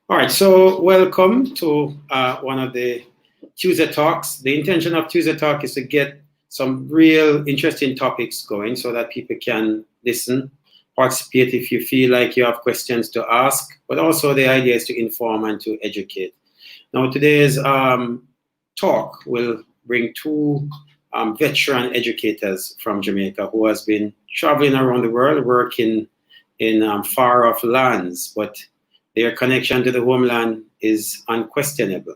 All right, so welcome to one of the Tuesday Talks. The intention of Tuesday Talk is to get some real interesting topics going so that people can listen, participate if you feel like you have questions to ask, but also the idea is to inform and to educate. Now, today's talk will bring two veteran educators from Jamaica who has been traveling around the world working in far off lands, but their connection to the homeland is unquestionable.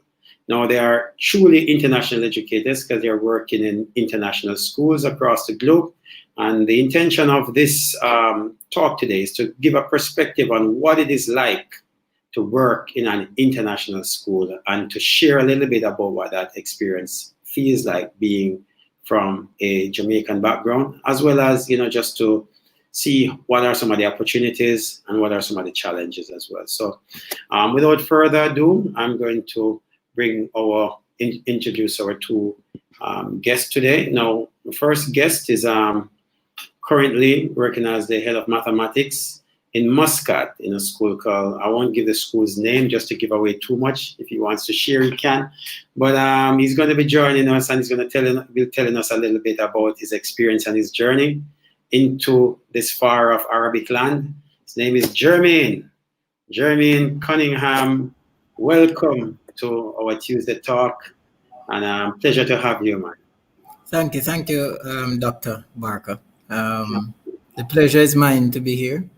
Now, they are truly international educators because they are working in international schools across the globe. And the intention of this talk today is to give a perspective on what it is like to work in an international school and to share a little bit about what that experience feels like being from a Jamaican background, as well as, just to see what are some of the opportunities and what are some of the challenges as well. So without further ado, I'm going to introduce our two guests today. Now, the first guest is currently working as the head of mathematics in Muscat in a school called, I won't give the school's name just to give away too much. If he wants to share, he can. But he's going to be joining us and he's going to be telling us a little bit about his experience and his journey into this far off Arabic land. His name is Jermaine. Jermaine Cunningham, welcome to our Tuesday Talk. And pleasure to have you, man. Thank you, Dr. Barker. The pleasure is mine to be here.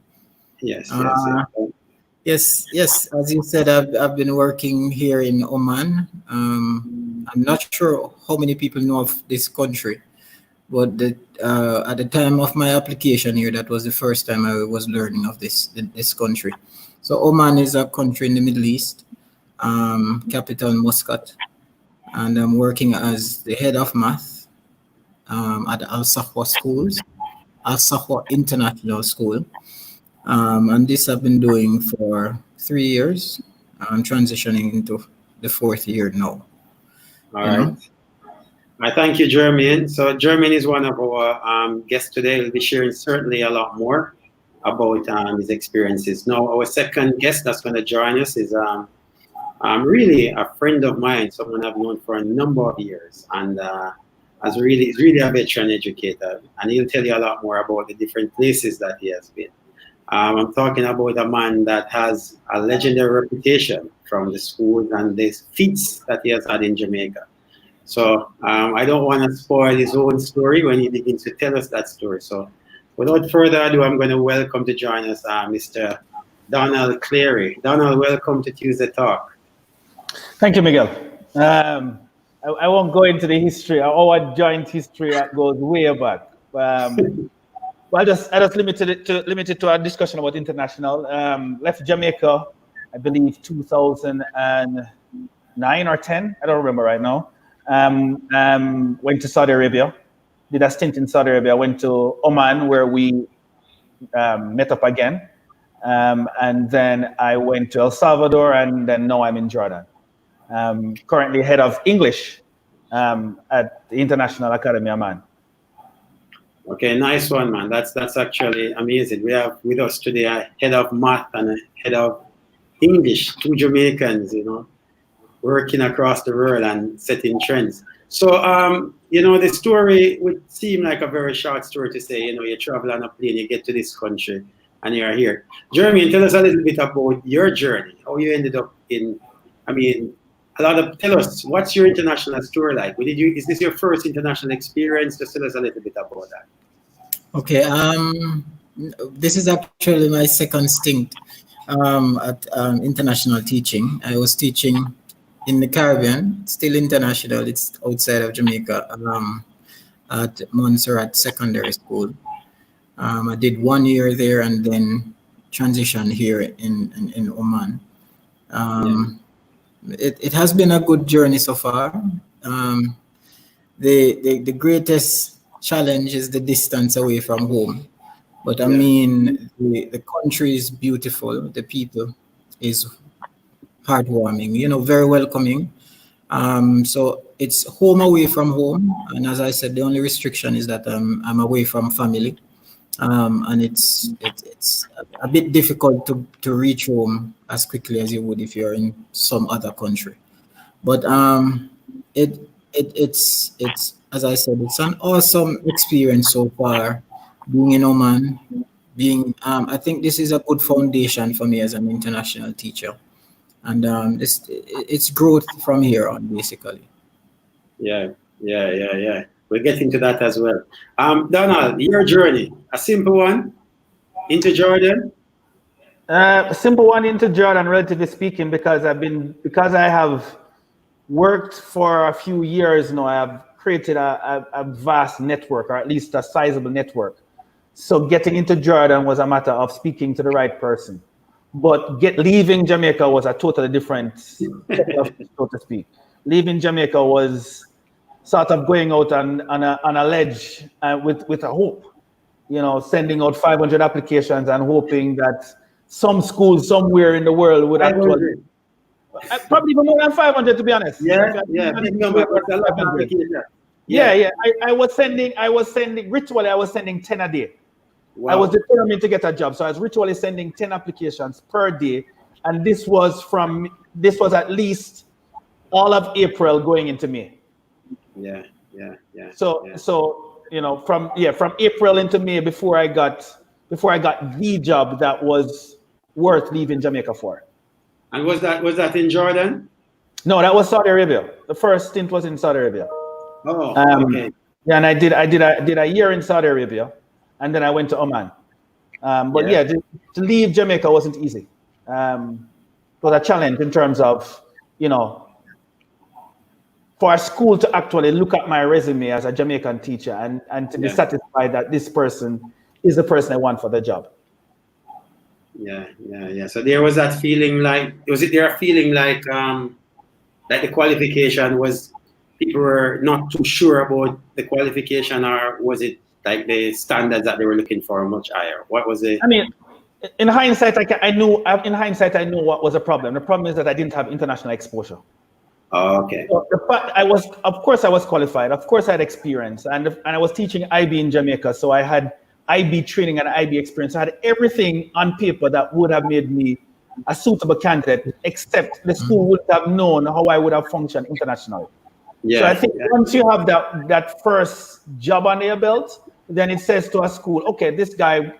Yes. Yes. As you said, I've been working here in Oman. I'm not sure how many people know of this country, but at the time of my application here, that was the first time I was learning of this country. So Oman is a country in the Middle East, capital Muscat, and I'm working as the head of math at Al Sahwa Schools, Al Sahwa International School. And this I've been doing for 3 years. I'm transitioning into the 4th year now. All right. I thank you, Jermaine. So Jermaine is one of our guests today. He'll be sharing certainly a lot more about his experiences. Now, our second guest that's going to join us is really a friend of mine, someone I've known for a number of years, and he's really a veteran educator, and he'll tell you a lot more about the different places that he has been. I'm talking about a man that has a legendary reputation from the school and the feats that he has had in Jamaica. So I don't want to spoil his own story when he begins to tell us that story. So without further ado, I'm going to welcome to join us Mr. Donald Cleary. Donald, welcome to Tuesday Talk. Thank you, Miguel. I won't go into the history. Our joint history goes way back. Well, I just limited it to our discussion about international. Left Jamaica, I believe 2009 or 10. I don't remember right now. Went to Saudi Arabia, did a stint in Saudi Arabia. Went to Oman where we met up again, and then I went to El Salvador, and then now I'm in Jordan. Currently head of English at the International Academy Amman. Okay, nice one, man. That's actually amazing. We have with us today a head of math and a head of English, two Jamaicans, working across the world and setting trends. So, the story would seem like a very short story to say, you travel on a plane, you get to this country, and you're here. Jeremy, tell us a little bit about your journey, how you ended up tell us, what's your international story like? Is this your first international experience? Just tell us a little bit about that. Okay, this is actually my second stint at international teaching. I was teaching in the Caribbean, still international. It's outside of Jamaica, at Montserrat Secondary School. I did 1 year there and then transitioned here in Oman. It has been a good journey so far. The greatest challenge is the distance away from home. But the country is beautiful. The people is heartwarming, very welcoming. So it's home away from home. And as I said, the only restriction is that I'm away from family. and it's a bit difficult to reach home as quickly as you would if you're in some other country. But it's as I said, it's an awesome experience so far being in Oman. I think this is a good foundation for me as an international teacher, and it's growth from here on basically. Yeah. We'll get into that as well. Donald, your journey, a simple one into Jordan. A simple one into Jordan, relatively speaking, because I have worked for a few years now. I have created a vast network, or at least a sizable network. So getting into Jordan was a matter of speaking to the right person. But leaving Jamaica was a totally different, so to speak. Leaving Jamaica was sort of going out on a ledge with a hope, sending out 500 applications and hoping that some school somewhere in the world would actually, probably even more than 500 to be honest. Big number, but a lot of applications. I was sending 10 a day. Wow. I was determined to get a job, so I was ritually sending 10 applications per day, and this was at least all of April going into May. Yeah. So from April into May before I got the job that was worth leaving Jamaica for. And was that in Jordan? No, that was Saudi Arabia. The first stint was in Saudi Arabia. Oh, okay. Yeah, and I did a year in Saudi Arabia, and then I went to Oman. To leave Jamaica wasn't easy. It was a challenge in terms of, for a school to actually look at my resume as a Jamaican teacher and to be satisfied that this person is the person I want for the job. Yeah. So there was that feeling like, like the qualification was, people were not too sure about the qualification, or was it like the standards that they were looking for much higher? What was it? I mean, in hindsight, I knew what was the problem. The problem is that I didn't have international exposure. Oh, okay. So I was qualified. Of course, I had experience, and I was teaching IB in Jamaica, so I had IB training and IB experience. I had everything on paper that would have made me a suitable candidate, except the school would have known how I would have functioned internationally. So I think once you have that first job under your belt, then it says to a school, okay, this guy,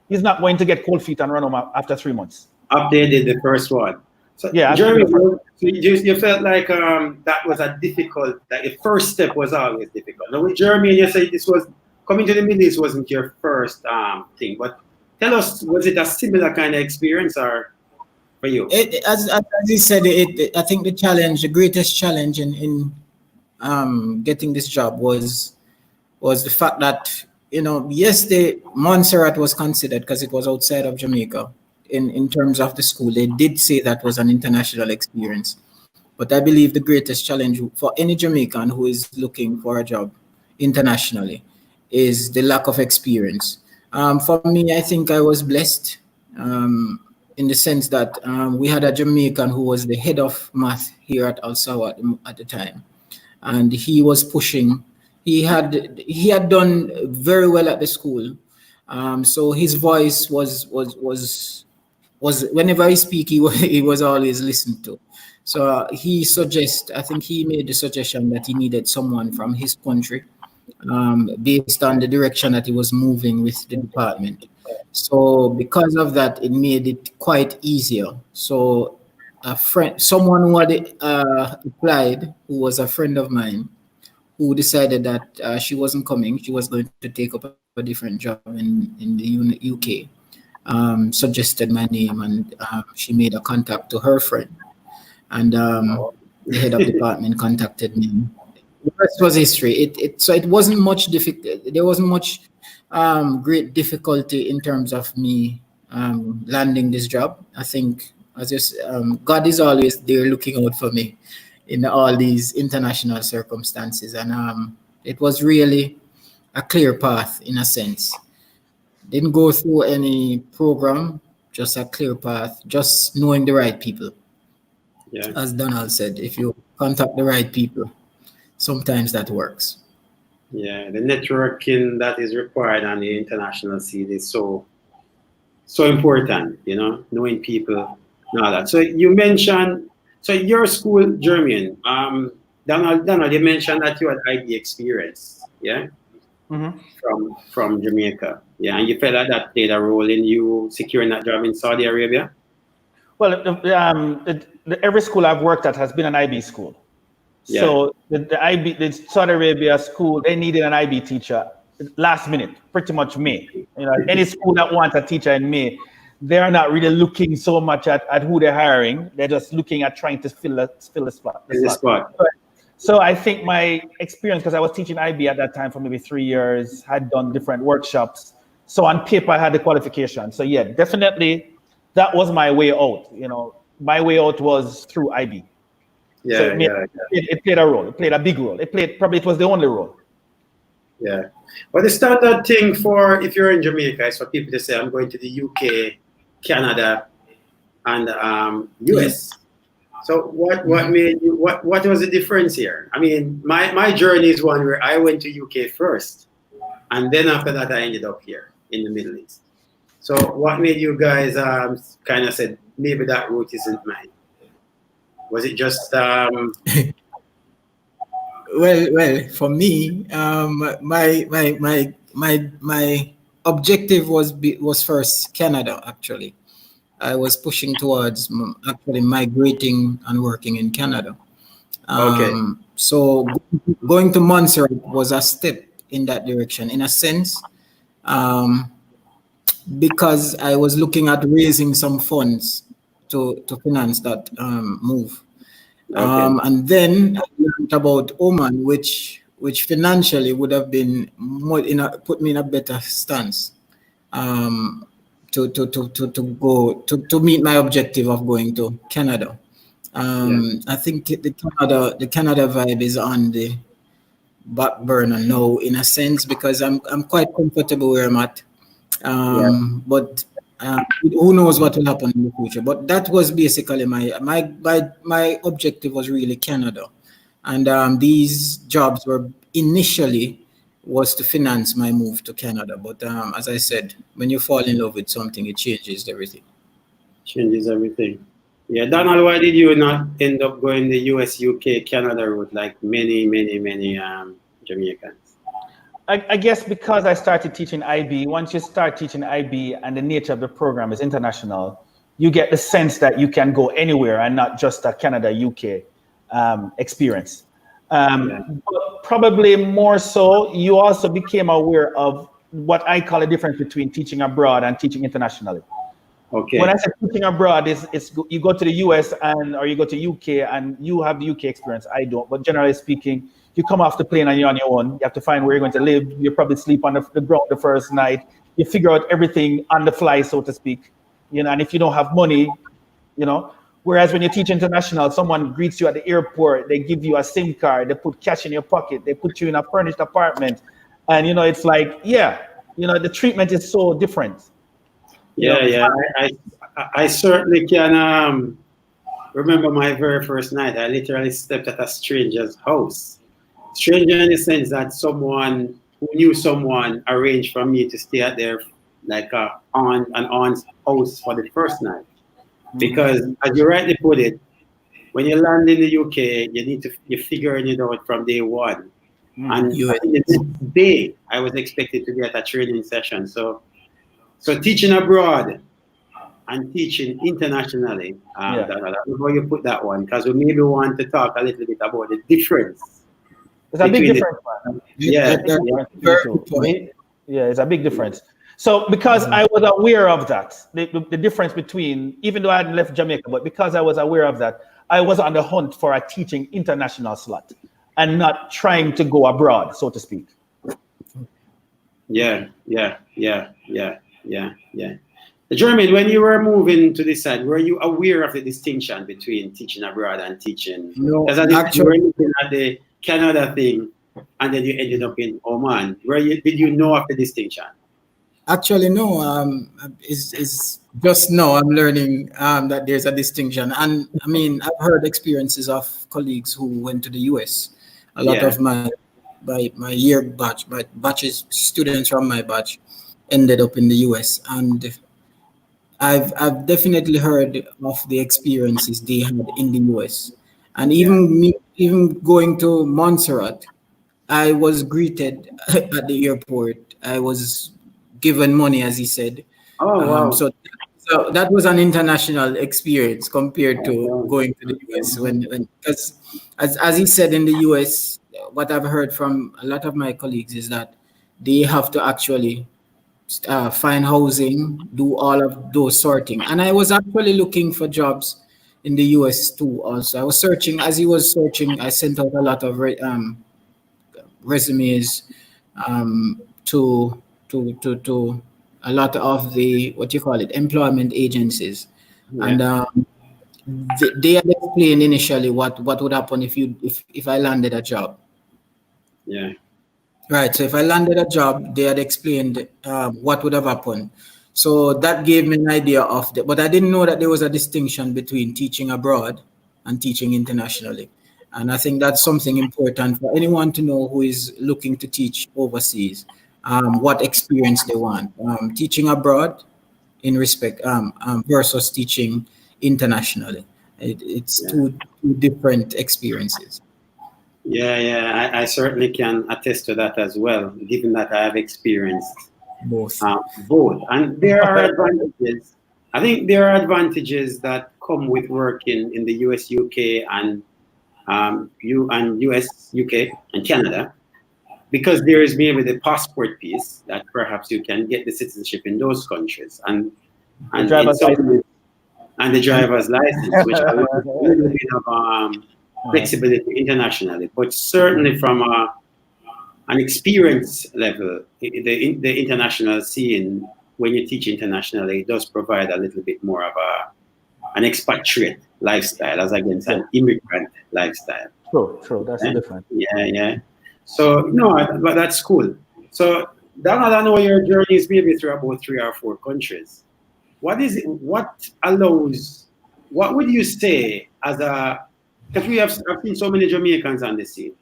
he's not going to get cold feet and run home after 3 months. Updated the first one. So Jeremy, you felt like that was a difficult, like the first step was always difficult. Now with Jeremy, you said this was, coming to the Middle East wasn't your first thing, but tell us, was it a similar kind of experience or for you? As you said, I think the greatest challenge in getting this job was the fact that, yes, the Montserrat was considered because it was outside of Jamaica. In terms of the school, they did say that was an international experience. But I believe the greatest challenge for any Jamaican who is looking for a job internationally is the lack of experience. For me, I think I was blessed in the sense that we had a Jamaican who was the head of math here at Al Sawa at the time. And he was pushing. He had done very well at the school. So his voice was whenever he speak, he was always listened to. So I think he made the suggestion that he needed someone from his country, based on the direction that he was moving with the department. So because of that, it made it quite easier. So someone who had applied, who was a friend of mine, who decided that she wasn't coming, she was going to take up a different job in the UK. Suggested my name, and she made a contact to her friend, and the head of department contacted me. The rest was history. So it wasn't much difficult. There wasn't much great difficulty in terms of me landing this job. I think God is always there looking out for me in all these international circumstances, and it was really a clear path in a sense. Didn't go through any program, just a clear path, just knowing the right people. Yeah. As Donald said, if you contact the right people, sometimes that works. Yeah, the networking that is required on the international scene is so important, knowing people and all that. So you mentioned, so your school, Jermaine, Donald, you mentioned that you had IB experience, yeah, Mhm. from Jamaica, yeah, and you felt like that played a role in you securing that job in Saudi Arabia. Well, every school I've worked at has been an IB school. Yeah. So the Saudi Arabia school, they needed an IB teacher last minute, pretty much May. Any school that wants a teacher in May, they're not really looking so much at who they're hiring. They're just looking at trying to fill the spot. In the spot. So I think my experience, because I was teaching IB at that time for maybe 3 years, had done different workshops. So on paper, I had the qualification. So yeah, definitely that was my way out. My way out was through IB. Yeah, so it played a role. It played a big role. It was the only role. Yeah. Well, the standard thing for if you're in Jamaica is for people to say, I'm going to the UK, Canada, and US. So what made you, what was the difference here? I mean, my journey is one where I went to UK first, and then after that I ended up here in the Middle East. So what made you guys kind of said, maybe that route isn't mine? Was it just Well, for me, my objective was first Canada. Actually, I was pushing towards actually migrating and working in Canada. Okay. So going to Montserrat was a step in that direction, in a sense, because I was looking at raising some funds to finance that move. Okay. And then I learned about Oman, which financially would have been more put me in a better stance to meet my objective of going to Canada. I think the Canada vibe is on the back burner now, in a sense, because I'm quite comfortable where I'm at. But who knows what will happen in the future? But that was basically my objective was really Canada, and these jobs were initially was to finance my move to Canada. But as I said, when you fall in love with something, it changes everything. Changes everything. Yeah, Donald, why did you not end up going the US, UK, Canada route like many Jamaicans? I guess because I started teaching IB, once you start teaching IB and the nature of the program is international, you get the sense that you can go anywhere and not just a Canada, UK experience. But probably more so, you also became aware of what I call a difference between teaching abroad and teaching internationally. Okay. When I say teaching abroad, it's you go to the US or you go to UK and you have the UK experience. I don't, but generally speaking, you come off the plane and you're on your own. You have to find where you're going to live. You probably sleep on the ground the first night. You figure out everything on the fly, so to speak. And if you don't have money, whereas when you teach international, someone greets you at the airport, they give you a SIM card, they put cash in your pocket, they put you in a furnished apartment. And, it's like, the treatment is so different. I certainly can remember my very first night. I literally stepped at a stranger's house. Stranger in the sense that someone who knew someone arranged for me to stay at their like an aunt's house for the first night. Because as you rightly put it, when you land in the UK, you're figuring it out from day one. And the next day I was expected to be at a training session. So teaching abroad and teaching internationally, I don't know how you put that one, because we maybe want to talk a little bit about the difference. It's a big difference. It's a big difference. So because I was aware of that, the difference between, even though I hadn't left Jamaica, but because I was aware of that, I was on the hunt for a teaching international slot and not trying to go abroad, so to speak. Yeah. Jermaine, when you were moving to this side, were you aware of the distinction between teaching abroad and teaching? No, actually, you were looking at the Canada thing, and then you ended up in Oman. Did you know of the distinction? Actually, no. It's just now I'm learning that there's a distinction, and I mean I've heard experiences of colleagues who went to the US. A lot of my my year batch, my batches, students from my batch ended up in the US, and I've definitely heard of the experiences they had in the US, and even going to Montserrat, I was greeted at the airport. I was given money, as he said. Oh, wow. So that was an international experience compared to Okay. going to the US. When because as he said, in the US, what I've heard from a lot of my colleagues is that they have to actually find housing, do all of those sorting. And I was actually looking for jobs in the US too. Also, I was searching. As he was searching, I sent out a lot of resumes to to a lot of the, what you call it, employment agencies, and Yeah. they had explained initially what would happen if I landed a job. Yeah. Right. So if I landed a job, they had explained what would have happened. So that gave me an idea of the, but I didn't know that there was a distinction between teaching abroad and teaching internationally. And I think that's something important for anyone to know who is looking to teach overseas, what experience they want. Teaching abroad in respect versus teaching internationally. It's Yeah. two different experiences. Yeah. I certainly can attest to that as well, given that I have experienced Both. both. And there are advantages. I think there are advantages that come with working in the US, UK, and US, UK, and Canada, because there is maybe the passport piece that perhaps you can get the citizenship in those countries, and in driver's some license. and the driver's license, which allows a little bit of flexibility internationally, but certainly from an experience level, the international scene, when you teach internationally, it does provide a little bit more of an expatriate lifestyle as against an immigrant lifestyle. True. That's the difference. Yeah. So no, but that's cool. So Donald, I know your journey is maybe through about 3 or 4 countries. What is it? What allows? What would you say as a? Because I've seen so many Jamaicans on the scene.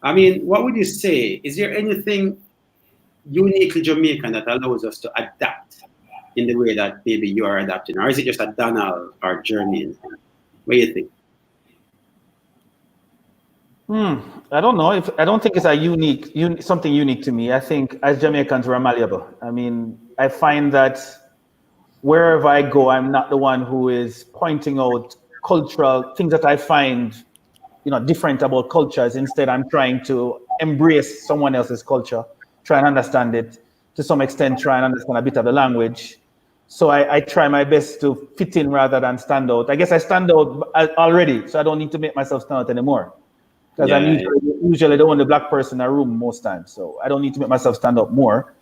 I mean, what would you say? Is there anything uniquely Jamaican that allows us to adapt in the way that maybe you are adapting, or is it just a Donald or Jermaine? What do you think? I don't know. I don't think it's a something unique to me. I think as Jamaicans we're malleable. I mean, I find that wherever I go, I'm not the one who is pointing out cultural things that I find, different about cultures. Instead, I'm trying to embrace someone else's culture, try and understand it to some extent, try and understand a bit of the language. So I try my best to fit in rather than stand out. I guess I stand out already, so I don't need to make myself stand out anymore. Because I'm usually the only black person in a room most times, so I don't need to make myself stand up more.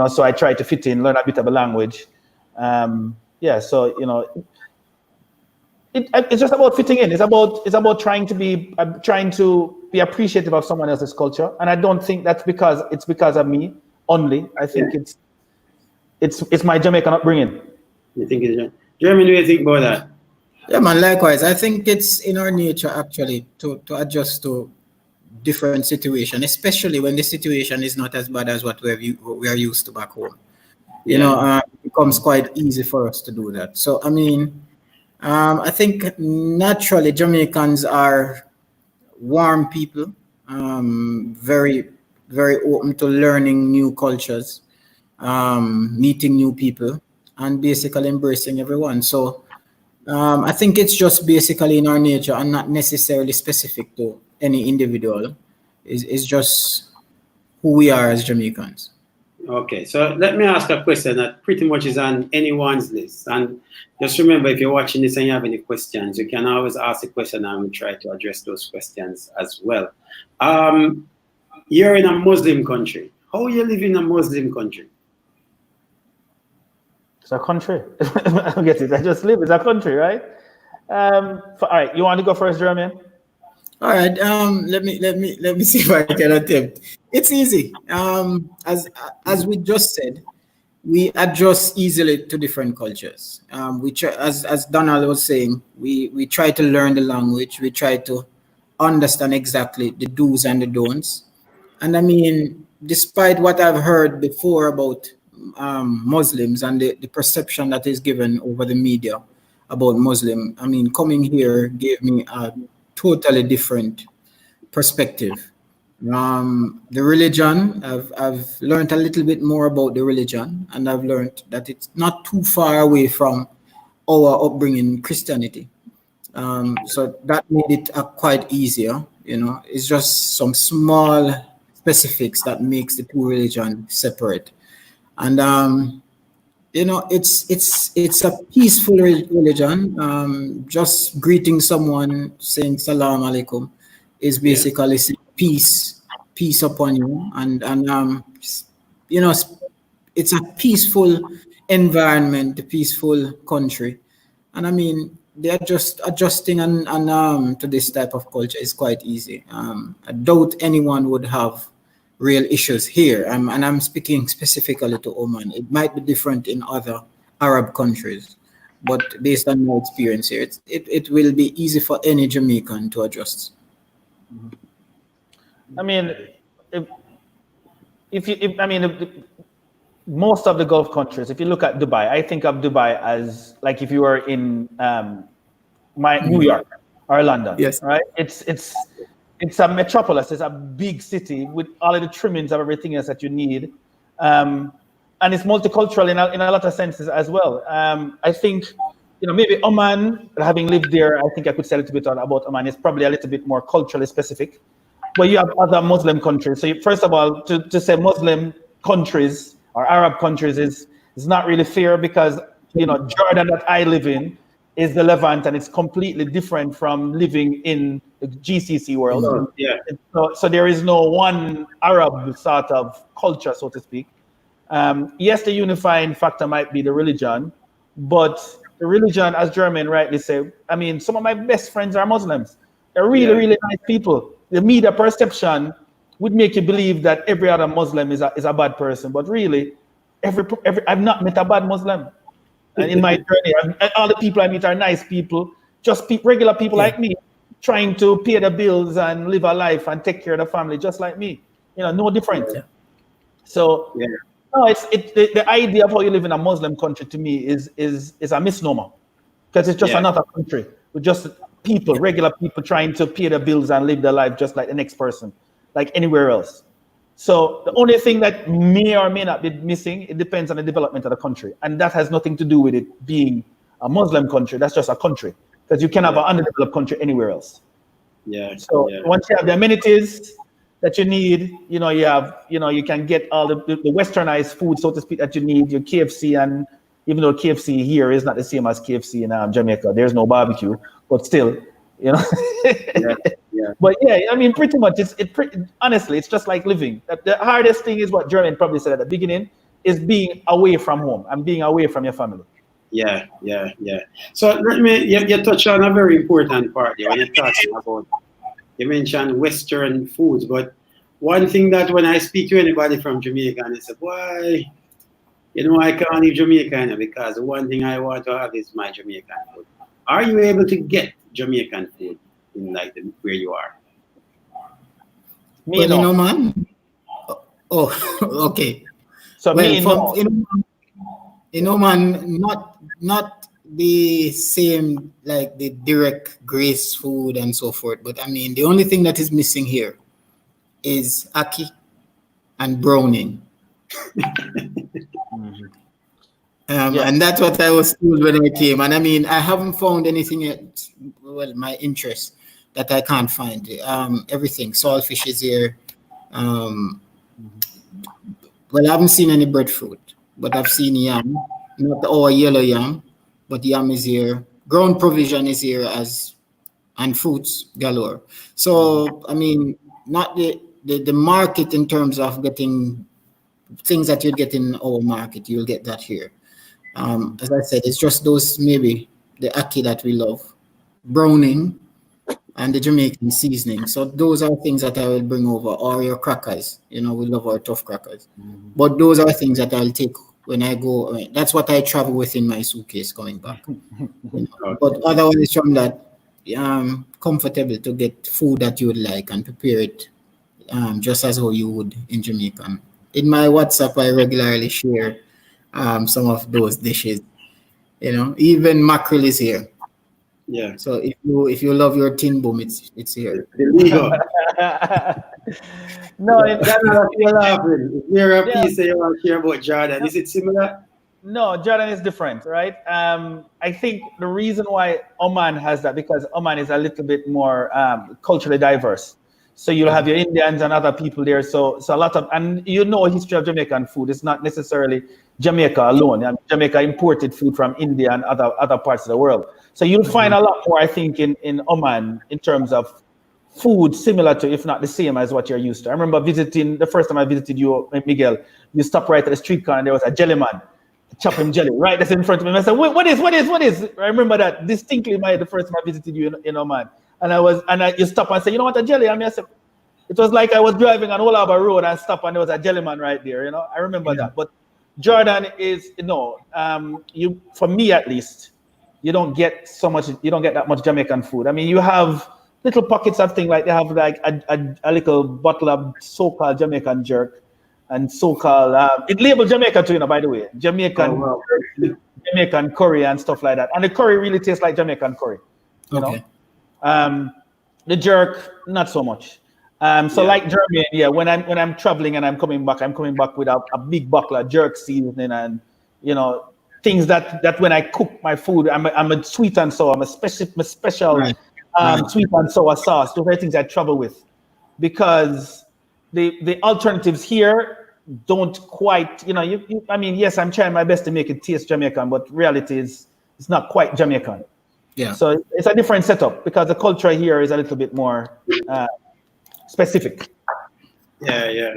So I try to fit in, learn a bit of a language. It's just about fitting in. It's about trying to be appreciative of someone else's culture, and I don't think that's because of me only. I think it's my Jamaican upbringing. You think it's Jeremy? Do you think about that? Yeah, man, likewise. I think it's in our nature actually to adjust to different situation, especially when the situation is not as bad as what we are used to back home. It becomes quite easy for us to do that. So, I mean, I think naturally Jamaicans are warm people, very, very open to learning new cultures, meeting new people, and basically embracing everyone. So, I think it's just basically in our nature and not necessarily specific to any individual. It's just who we are as Jamaicans. Okay, so let me ask a question that pretty much is on anyone's list. And just remember, if you're watching this and you have any questions, you can always ask a question and we'll try to address those questions as well. You're in a Muslim country. How you live in a Muslim country? It's a country. I don't get it. I just live. It's a country, right? All right. You want to go first, Jeremy? All right. Let me see if I can attempt. It's easy. As we just said, we adjust easily to different cultures. We try, as Donald was saying, we try to learn the language. We try to understand exactly the do's and the don'ts. And I mean, despite what I've heard before about Muslims and the perception that is given over the media about Muslim, I mean, coming here gave me a totally different perspective. The religion, I've learned a little bit more about the religion, and I've learned that it's not too far away from our upbringing, Christianity. So that made it quite easier. You know, it's just some small specifics that makes the two religions separate. And you know, it's a peaceful religion. Just greeting someone, saying salam alaikum, is basically saying peace upon you. And you know, it's a peaceful environment, a peaceful country. And I mean, they're just adjusting and to this type of culture is quite easy. I doubt anyone would have real issues here. And I'm speaking specifically to Oman. It might be different in other Arab countries, but based on my experience here, it will be easy for any Jamaican to adjust. I mean, most of the Gulf countries, if you look at Dubai, I think of Dubai as like if you were in New York or London. Yes. Right? It's a metropolis. It's a big city with all of the trimmings of everything else that you need, and it's multicultural in a lot of senses as well. I think, you know, maybe Oman, having lived there, I think I could say a little bit about Oman. It's probably a little bit more culturally specific. But you have other Muslim countries. So first of all, to say Muslim countries or Arab countries is not really fair, because, you know, Jordan that I live in is the Levant, and it's completely different from living in the GCC world. Yeah. So there is no one Arab sort of culture, so to speak. Yes, the unifying factor might be the religion, but the religion, as Jermaine rightly said, I mean, some of my best friends are Muslims. They're really, really nice people. The media perception would make you believe that every other Muslim is a bad person, but really, I've not met a bad Muslim. And in my journey, all the people I meet are nice people, just regular people like me, trying to pay the bills and live a life and take care of the family, just like me. You know, no different. Yeah. So, no, the idea of how you live in a Muslim country to me is a misnomer, because it's just another country with just people, regular people trying to pay the bills and live their life just like the next person, like anywhere else. So the only thing that may or may not be missing, it depends on the development of the country. And that has nothing to do with it being a Muslim country. That's just a country, because you can have an underdeveloped country anywhere else. So once you have the amenities that you need, you know, you can get all the westernized food, so to speak, that you need, your KFC, and even though KFC here is not the same as KFC in Jamaica, there's no barbecue, but still, you know. But yeah, I mean, pretty much, honestly, it's just like living. The hardest thing is what Jermaine probably said at the beginning, is being away from home and being away from your family. Yeah. So you touched on a very important part there when you're talking about, you mentioned Western foods, but one thing that when I speak to anybody from Jamaica, and they say, why, you know, I can't leave Jamaica because the one thing I want to have is my Jamaican food. Are you able to get Jamaican food in where you are? Me, well, no, man. Oh, okay. So well, in Oman, not the same like the direct Grace food and so forth. But I mean, the only thing that is missing here is ackee and browning. And that's what I was told when I came. And I mean, I haven't found anything yet. Well, my interest that I can't find. Everything, saltfish is here. Well, I haven't seen any breadfruit, but I've seen yam. Not our yellow yam, but yam is here. Ground provision is here and fruits galore. So, I mean, not the market in terms of getting things that you'd get in our market, you'll get that here. As I said, it's just those, maybe the ackee that we love, browning, and the Jamaican seasoning. So those are things that I will bring over, or your crackers. You know, we love our tough crackers. But those are things that I'll take when I go. That's what I travel with in my suitcase going back. You know? But otherwise from that, comfortable to get food that you would like and prepare it just as how you would in Jamaica. In my WhatsApp, I regularly share some of those dishes. You know, even mackerel is here. Yeah. So if you love your tin boom, it's here. Illegal. No, You're laughing. You're a Yeah. piece you want to share about Jordan. Is it similar? No, Jordan is different, right? I think the reason why Oman has that, because Oman is a little bit more culturally diverse. So you'll have your Indians and other people there. So a lot of, and you know, history of Jamaican food. It's not necessarily Jamaica alone. I mean, Jamaica imported food from India and other parts of the world. So you'll find a lot more, I think, in Oman in terms of food similar to, if not the same as what you're used to. I remember visiting, the first time I visited you, Miguel, you stopped right at the street corner and there was a jelly man, chopping jelly right that's in front of me. And I said, what is? I remember that distinctly the first time I visited you in Oman. And you stop and say, you know what, a jelly? I mean, I said, it was like I was driving on Old Harbour Road and stopped and there was a jelly man right there, you know? I remember that. But Jordan is, you, for me at least, you don't get that much Jamaican food. I mean, you have little pockets of things, like they have like a little bottle of so-called Jamaican jerk and so-called it labeled Jamaica too, by the way, Jamaican curry and stuff like that, and the curry really tastes like Jamaican curry, you know. The jerk not so much. Like Jermaine, when I'm traveling and I'm coming back with a big bottle of jerk seasoning and things that when I cook my food, I'm a sweet and sour, I'm a special sweet and sour sauce. Those are things I travel with, because the alternatives here don't quite, I mean, yes, I'm trying my best to make it taste Jamaican, but reality is it's not quite Jamaican. Yeah. So it's a different setup because the culture here is a little bit more specific. Yeah.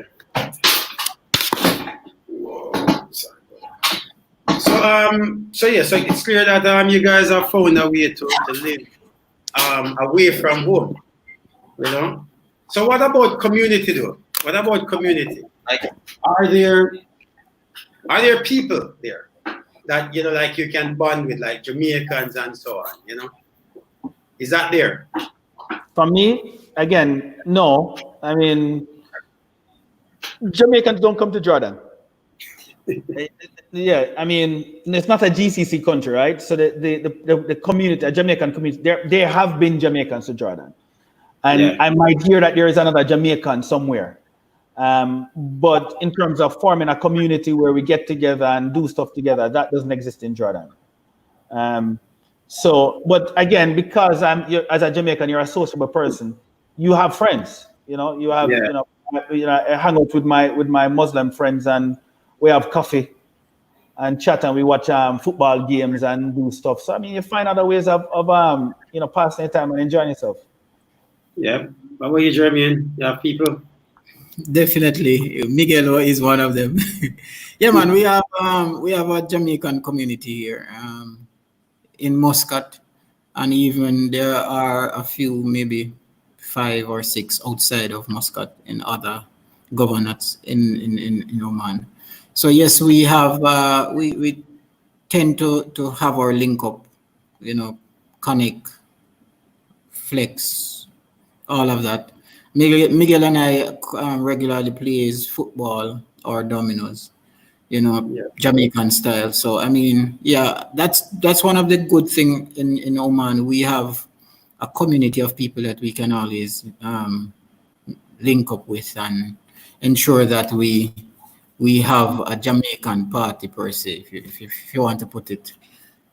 So it's clear that you guys have found a way to live away from home, you know. So what about community though? What about community? Like, are there people there that like you can bond with, like Jamaicans and so on? Is that there? For me, again, no. I mean, Jamaicans don't come to Jordan. Yeah, I mean, it's not a GCC country, right? So the community, a Jamaican community, there have been Jamaicans to Jordan, and I might hear that there is another Jamaican somewhere. But in terms of forming a community where we get together and do stuff together, that doesn't exist in Jordan. But again, because as a Jamaican, you're a sociable person. You have friends. You have I hang out with my Muslim friends and we have coffee and chat and we watch football games and do stuff. So I mean, you find other ways of passing your time and enjoying yourself. Yeah. What about you, Jeremy? You have people? Definitely, Miguel is one of them. Yeah, man, we have a Jamaican community here in Muscat, and even there are a few, maybe 5 or 6 outside of Muscat in other governorates in Oman. So yes, we have we tend to have our link up, connect, flex, all of that. Miguel and I regularly plays football or dominoes, Jamaican style. So I mean, yeah, that's one of the good things in Oman. We have a community of people that we can always link up with and ensure that we have a Jamaican party per se, if you want to put it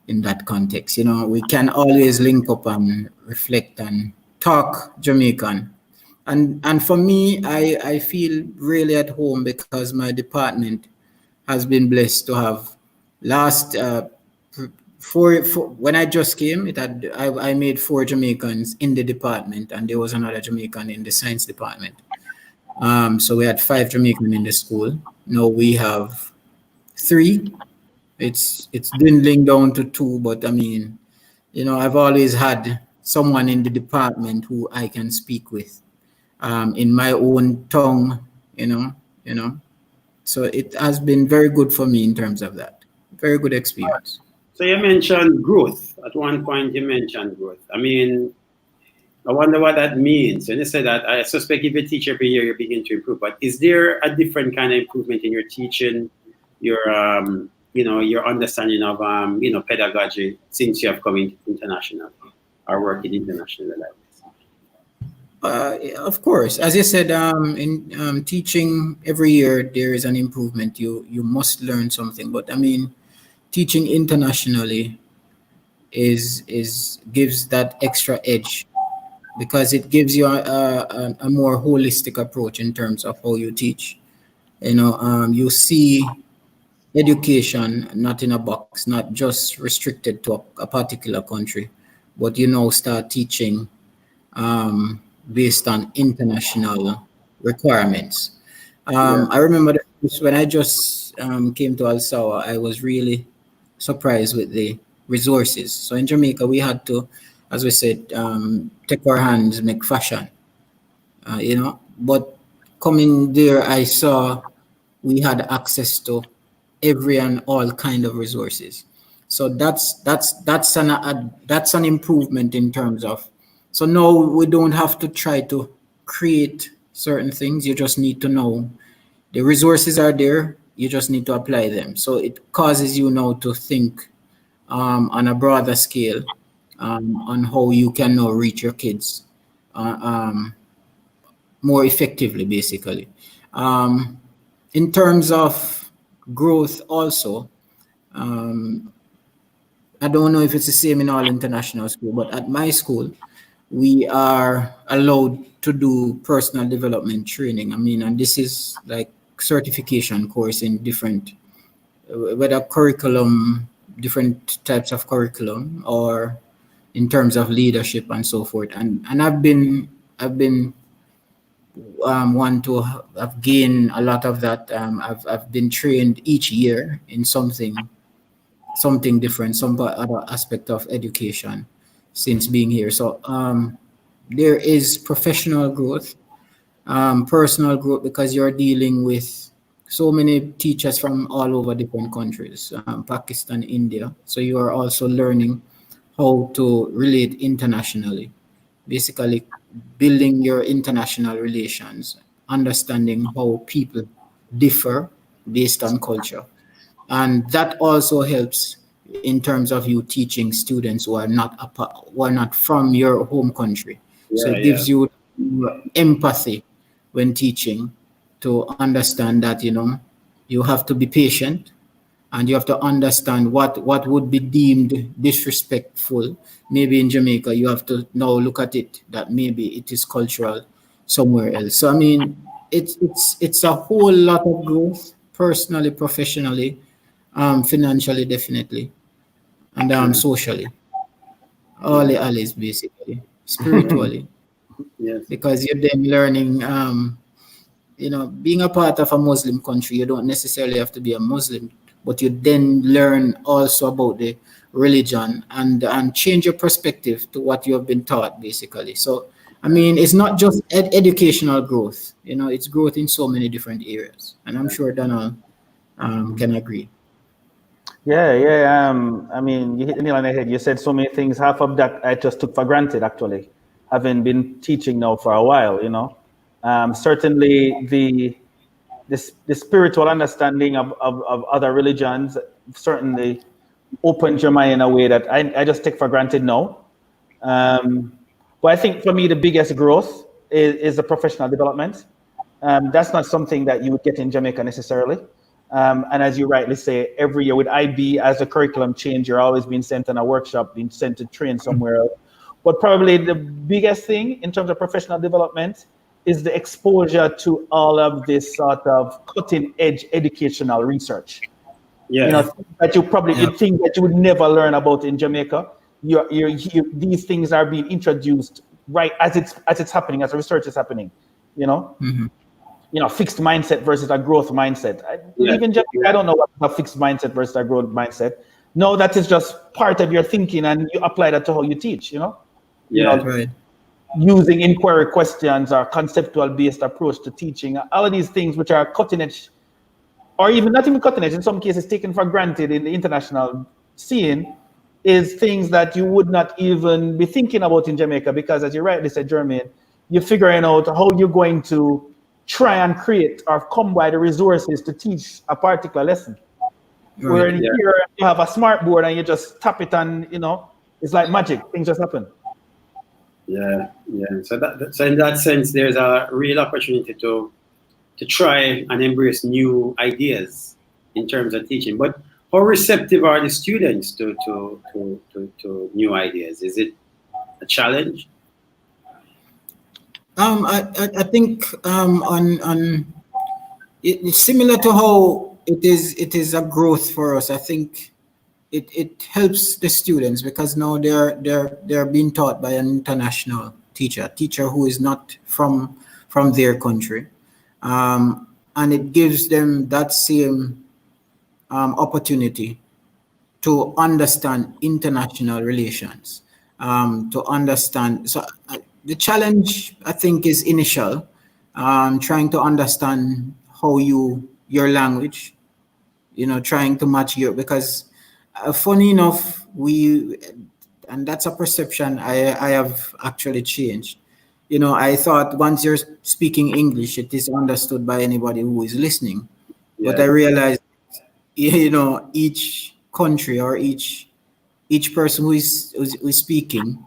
in that context. We can always link up and reflect and talk Jamaican. And for me, I feel really at home because my department has been blessed to have when I just came, I made 4 Jamaicans in the department, and there was another Jamaican in the science department. So we had 5 Jamaicans in the school. Now we have 3. It's dwindling down to 2, but I mean, I've always had someone in the department who I can speak with in my own tongue, So it has been very good for me in terms of that. Very good experience. So you mentioned growth. At one point you mentioned growth. I mean, I wonder what that means. When you say that, I suspect if you teach every year, you begin to improve. But is there a different kind of improvement in your teaching, your your understanding of pedagogy since you have come international or working internationally like this? Of course, as you said, in teaching every year there is an improvement. You must learn something. But I mean, teaching internationally is gives that extra edge because it gives you a more holistic approach in terms of how you teach. You see education not in a box, not just restricted to a particular country, but you now start teaching based on international requirements. I remember when I just came to Al Sawa, I was really surprised with the resources. So in Jamaica, we had to, as we said, take our hands, make fashion, But coming there, I saw we had access to every and all kind of resources. So that's an improvement in terms of. So now we don't have to try to create certain things. You just need to know the resources are there. You just need to apply them. So it causes you now to think on a broader scale on how you can now reach your kids more effectively, basically. In terms of growth also, I don't know if it's the same in all international schools, but at my school, we are allowed to do personal development training. I mean, and this is like certification course in different, whether curriculum, different types of curriculum, or in terms of leadership and so forth. And I've been one to have gained a lot of that. I've been trained each year in something different, some other aspect of education since being here. So there is professional growth, personal growth, because you're dealing with so many teachers from all over different countries, Pakistan, India. So you are also learning how to relate internationally, basically building your international relations, understanding how people differ based on culture. And that also helps in terms of you teaching students who are not from your home country. So it gives you empathy when teaching, to understand that you have to be patient, and you have to understand what would be deemed disrespectful. Maybe in Jamaica, you have to now look at it that maybe it is cultural somewhere else. So I mean, it's a whole lot of growth, personally, professionally, financially, definitely, and socially. All the alleys, basically, spiritually. Yes. Because you're then learning, being a part of a Muslim country, you don't necessarily have to be a Muslim, but you then learn also about the religion and change your perspective to what you have been taught, basically. So, I mean, it's not just educational growth, it's growth in so many different areas. And I'm sure Donald can agree. Yeah. I mean, you hit the nail on the head. You said so many things. Half of that I just took for granted, actually, having been teaching now for a while. Certainly the spiritual understanding of other religions certainly opened your mind in a way that I just take for granted now. But I think for me, the biggest growth is the professional development. That's not something that you would get in Jamaica necessarily. And as you rightly say, every year with IB, as the curriculum change, you're always being sent on a workshop, being sent to train somewhere else. But probably the biggest thing in terms of professional development is the exposure to all of this sort of cutting edge educational research. Yeah. That you probably things that you would never learn about in Jamaica. These things are being introduced right as it's happening, as the research is happening. Fixed mindset versus a growth mindset. Even Jamaica, I don't know what a fixed mindset versus a growth mindset. No, that is just part of your thinking, and you apply that to how you teach. Right. Using inquiry questions or conceptual based approach to teaching, all of these things which are cutting edge, or even not even cutting edge, in some cases taken for granted in the international scene, is things that you would not even be thinking about in Jamaica, because as you rightly said, Jermaine, you're figuring out how you're going to try and create or come by the resources to teach a particular lesson. Right. Where in here you have a smart board and you just tap it and it's like magic, things just happen. Yeah. So in that sense, there's a real opportunity to try and embrace new ideas in terms of teaching. But how receptive are the students to new ideas? Is it a challenge? I think it's similar to how it is a growth for us. I think it helps the students because now they're being taught by an international teacher who is not from their country, and it gives them that same opportunity to understand international relations, to understand. So the challenge, I think, is initial, trying to understand how your language, trying to match because funny enough, and that's a perception I have actually changed. I thought once you're speaking English, it is understood by anybody who is listening. Yeah. But I realized, each country or each person who is speaking,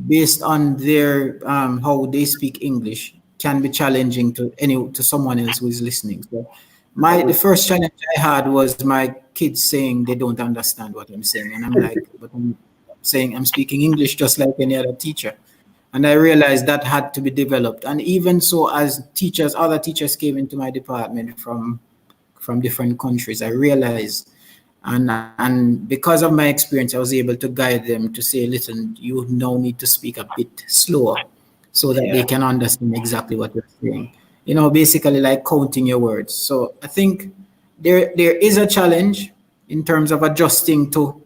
based on their how they speak English, can be challenging to someone else who is listening. So the first challenge I had was my kids saying they don't understand what I'm saying, and I'm like, but I'm saying I'm speaking English just like any other teacher. And I realized that had to be developed. And even so, as other teachers came into my department from different countries, I realized, and because of my experience, I was able to guide them to say, listen, you now need to speak a bit slower so that they can understand exactly what you're saying. Basically like counting your words. So I think there is a challenge in terms of adjusting to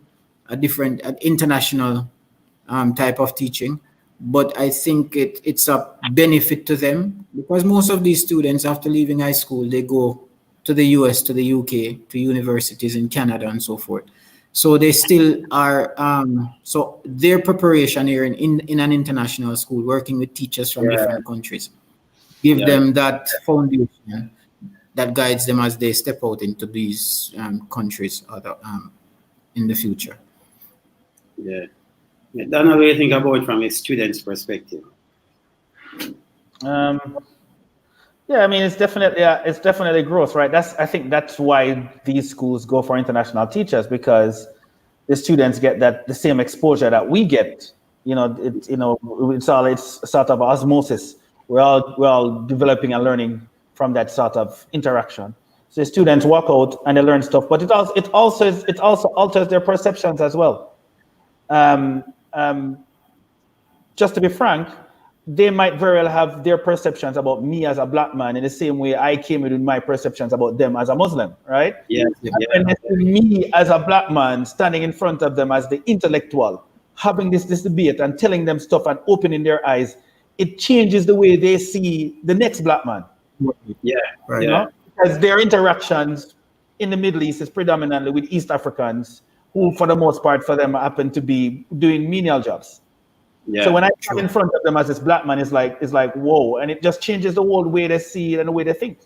a different international type of teaching. But I think it's a benefit to them because most of these students, after leaving high school, they go to the US, to the UK, to universities in Canada and so forth. So they still are, so their preparation here in an international school, working with teachers from different countries, give them that foundation that guides them as they step out into these countries in the future. Yeah. I don't know what you think about it from a student's perspective. Yeah, I mean, it's definitely growth, right? I think that's why these schools go for international teachers, because the students get the same exposure that we get. It's sort of osmosis. We're all developing and learning from that sort of interaction. So the students walk out and they learn stuff, but it also alters their perceptions as well. Just to be frank, they might very well have their perceptions about me as a black man in the same way I came with my perceptions about them as a Muslim, right? Yeah. And they see me as a black man standing in front of them as the intellectual, having this debate and telling them stuff and opening their eyes. It changes the way they see the next black man. Yeah, right. Because their interactions in the Middle East is predominantly with East Africans, who for the most part for them happen to be doing menial jobs. Yeah, so when I come in front of them as this black man, it's like whoa, and it just changes the whole way they see it and the way they think.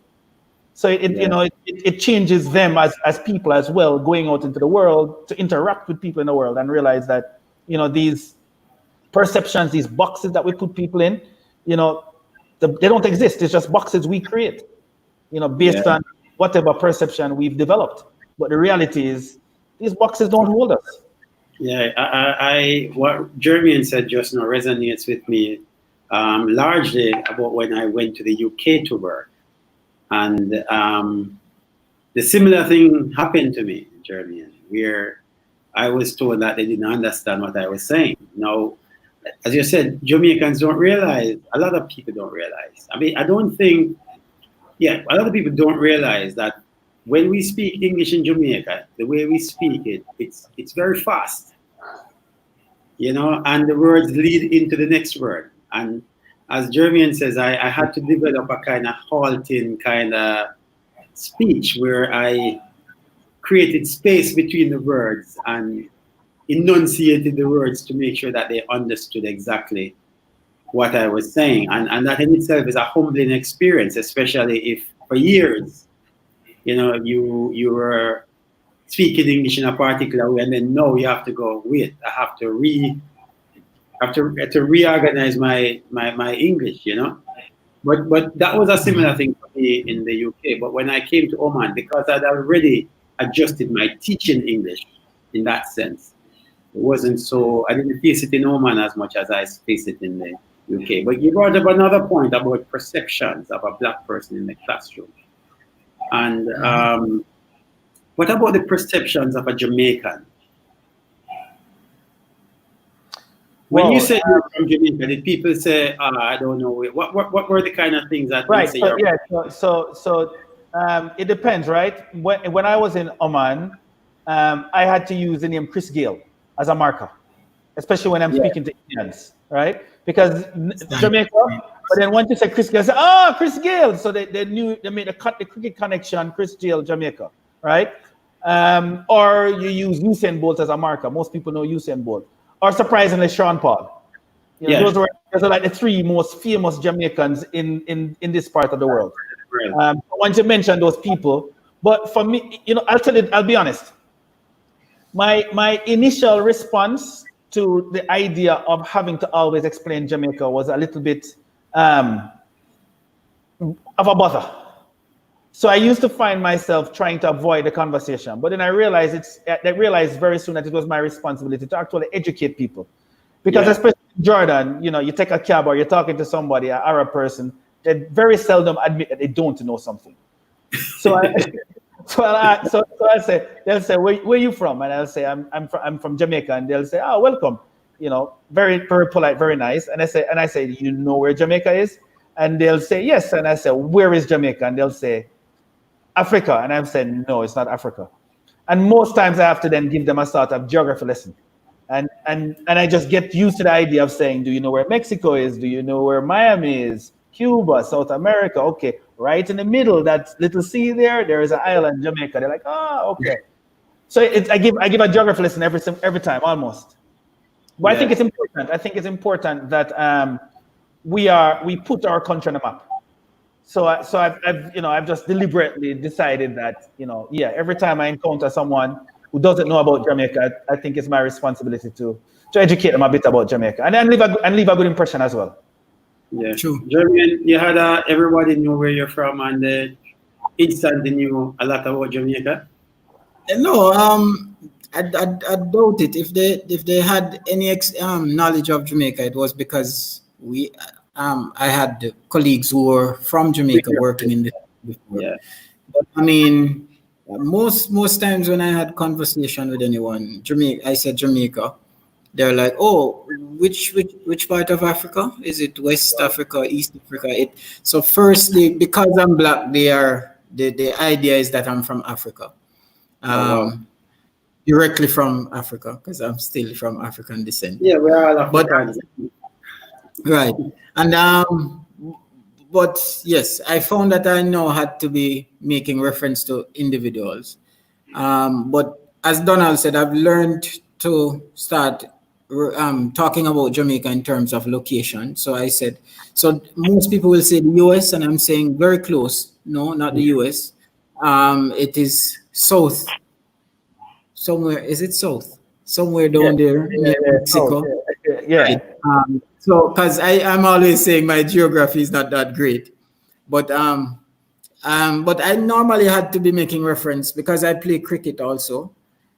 So it changes them as people as well, going out into the world to interact with people in the world and realize that these perceptions, these boxes that we put people in, they don't exist. It's just boxes we create, based on whatever perception we've developed. But the reality is, these boxes don't hold us. Yeah, I what Jermaine said just now resonates with me largely about when I went to the UK to work. And the similar thing happened to me, Jermaine, where I was told that they didn't understand what I was saying. Now, as you said, Jamaicans don't realize, a lot of people don't realize. I mean, a lot of people don't realize that when we speak English in Jamaica, the way we speak it, it's very fast, and the words lead into the next word. And as Jermaine says, I had to develop a kind of halting kind of speech where I created space between the words and enunciated the words to make sure that they understood exactly what I was saying. And that in itself is a humbling experience, especially if for years, you were speaking English in a particular way, and then no, you have to go, wait, I have to reorganize my English, But that was a similar thing for me in the UK. But when I came to Oman, because I'd already adjusted my teaching English in that sense, it wasn't so, I didn't face it in Oman as much as I face it in the UK. But you brought up another point about perceptions of a black person in the classroom. And what about the perceptions of a Jamaican? When you said you're from Jamaica, did people say, I don't know, what were the kind of things that right? they say? So it depends, right? When I was in Oman, I had to use the name Chris Gale as a marker, especially when I'm speaking to Indians, right? Because Jamaica, but then once you say Chris Gale, say, Chris Gale. So they knew, they made the cricket connection, Chris Gale, Jamaica, right? Or you use Usain Bolt as a marker. Most people know Usain Bolt. Or surprisingly, Sean Paul. Those are like the three most famous Jamaicans in this part of the world. Right. Once you mention those people, but for me, I'll be honest. My initial response to the idea of having to always explain Jamaica was a little bit of a bother. So I used to find myself trying to avoid the conversation, but then I realized very soon that it was my responsibility to actually educate people, because especially in Jordan, you take a cab or you're talking to somebody, an Arab person, they very seldom admit that they don't know something. So I'll say, they'll say, where are you from? And I'll say, I'm from Jamaica, and they'll say, oh, welcome, very very polite, very nice. And I say, you know where Jamaica is? And they'll say yes. And I say, where is Jamaica? And they'll say, Africa. And I'm saying, no, it's not Africa. And most times I have to then give them a sort of geography lesson. And I just get used to the idea of saying, do you know where Mexico is? Do you know where Miami is? Cuba, South America. Okay, right in the middle, that little sea there is an island, Jamaica. They're like, okay. So I give a geography lesson every time, almost. But I think it's important. I think it's important that we put our country on the map. So I've just deliberately decided that, every time I encounter someone who doesn't know about Jamaica, I think it's my responsibility to educate them a bit about Jamaica and leave a good impression as well. Yeah, true. Jeremy, you had everybody knew where you're from, and instantly knew a lot about Jamaica. No, I doubt it. If they had any knowledge of Jamaica, it was because I had colleagues who were from Jamaica working in this before. Yeah. But I mean, most times when I had conversation with anyone, I said Jamaica, they're like, oh, which part of Africa? Is it West Africa, East Africa? So firstly, because I'm black, the idea is that I'm from Africa. Directly from Africa, because I'm still from African descent. Yeah, we're all Africans. Right. And but yes, I found that I now had to be making reference to individuals. But as Donald said, I've learned to start talking about Jamaica in terms of location. So I said, so most people will say the US, and I'm saying very close. No, not the US. It is south. Somewhere, is it south? Somewhere down there near Mexico. Yeah. So, because I'm always saying my geography is not that great, but I normally had to be making reference because I play cricket also.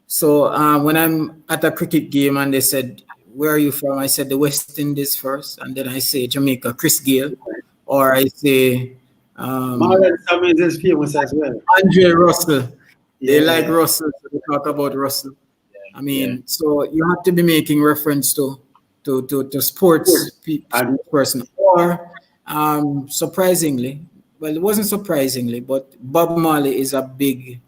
So when I'm at a cricket game and they said, "Where are you from?" I said the West Indies first, and then I say Jamaica, Chris Gale, or I say Marlon Summers is famous as well. Andre Russell. They like Russell, so they talk about Russell. I mean, so you have to be making reference to sports person. Or surprisingly, well, it wasn't surprisingly, but Bob Marley is a big,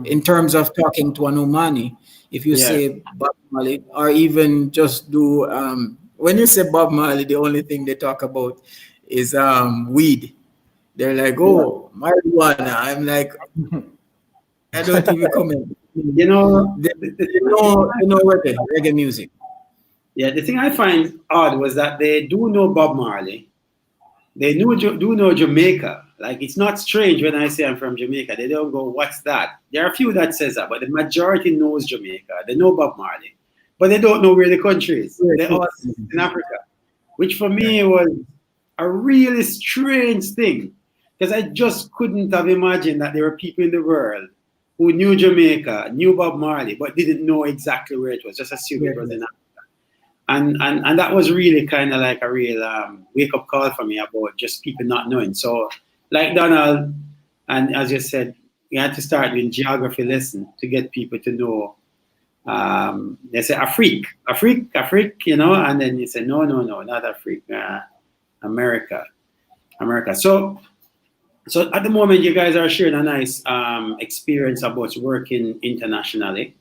in terms of talking to an Omani. If you say Bob Marley, or even just do, when you say Bob Marley, the only thing they talk about is weed. They're like, oh, marijuana. I'm like, I don't even comment. You know, you know reggae music. yeah, the thing I find odd was that they do know Bob Marley. They do know Jamaica. Like, it's not strange when I say I'm from Jamaica. They don't go, what's that? There are a few that says that, but the majority knows Jamaica. They know Bob Marley, but they don't know where the country is. They all in Africa, which for me was a really strange thing, because I just couldn't have imagined that there were people in the world who knew Jamaica, knew Bob Marley, but didn't know exactly where it was, just assumed it was in Africa. And that was really kind of like a real wake-up call for me about just people not knowing. So, like Donald, and as you said, you had to start doing geography lesson to get people to know. They say Afrique, you know, and then you say, no, not Afrique, America. So at the moment, you guys are sharing a nice experience about working internationally.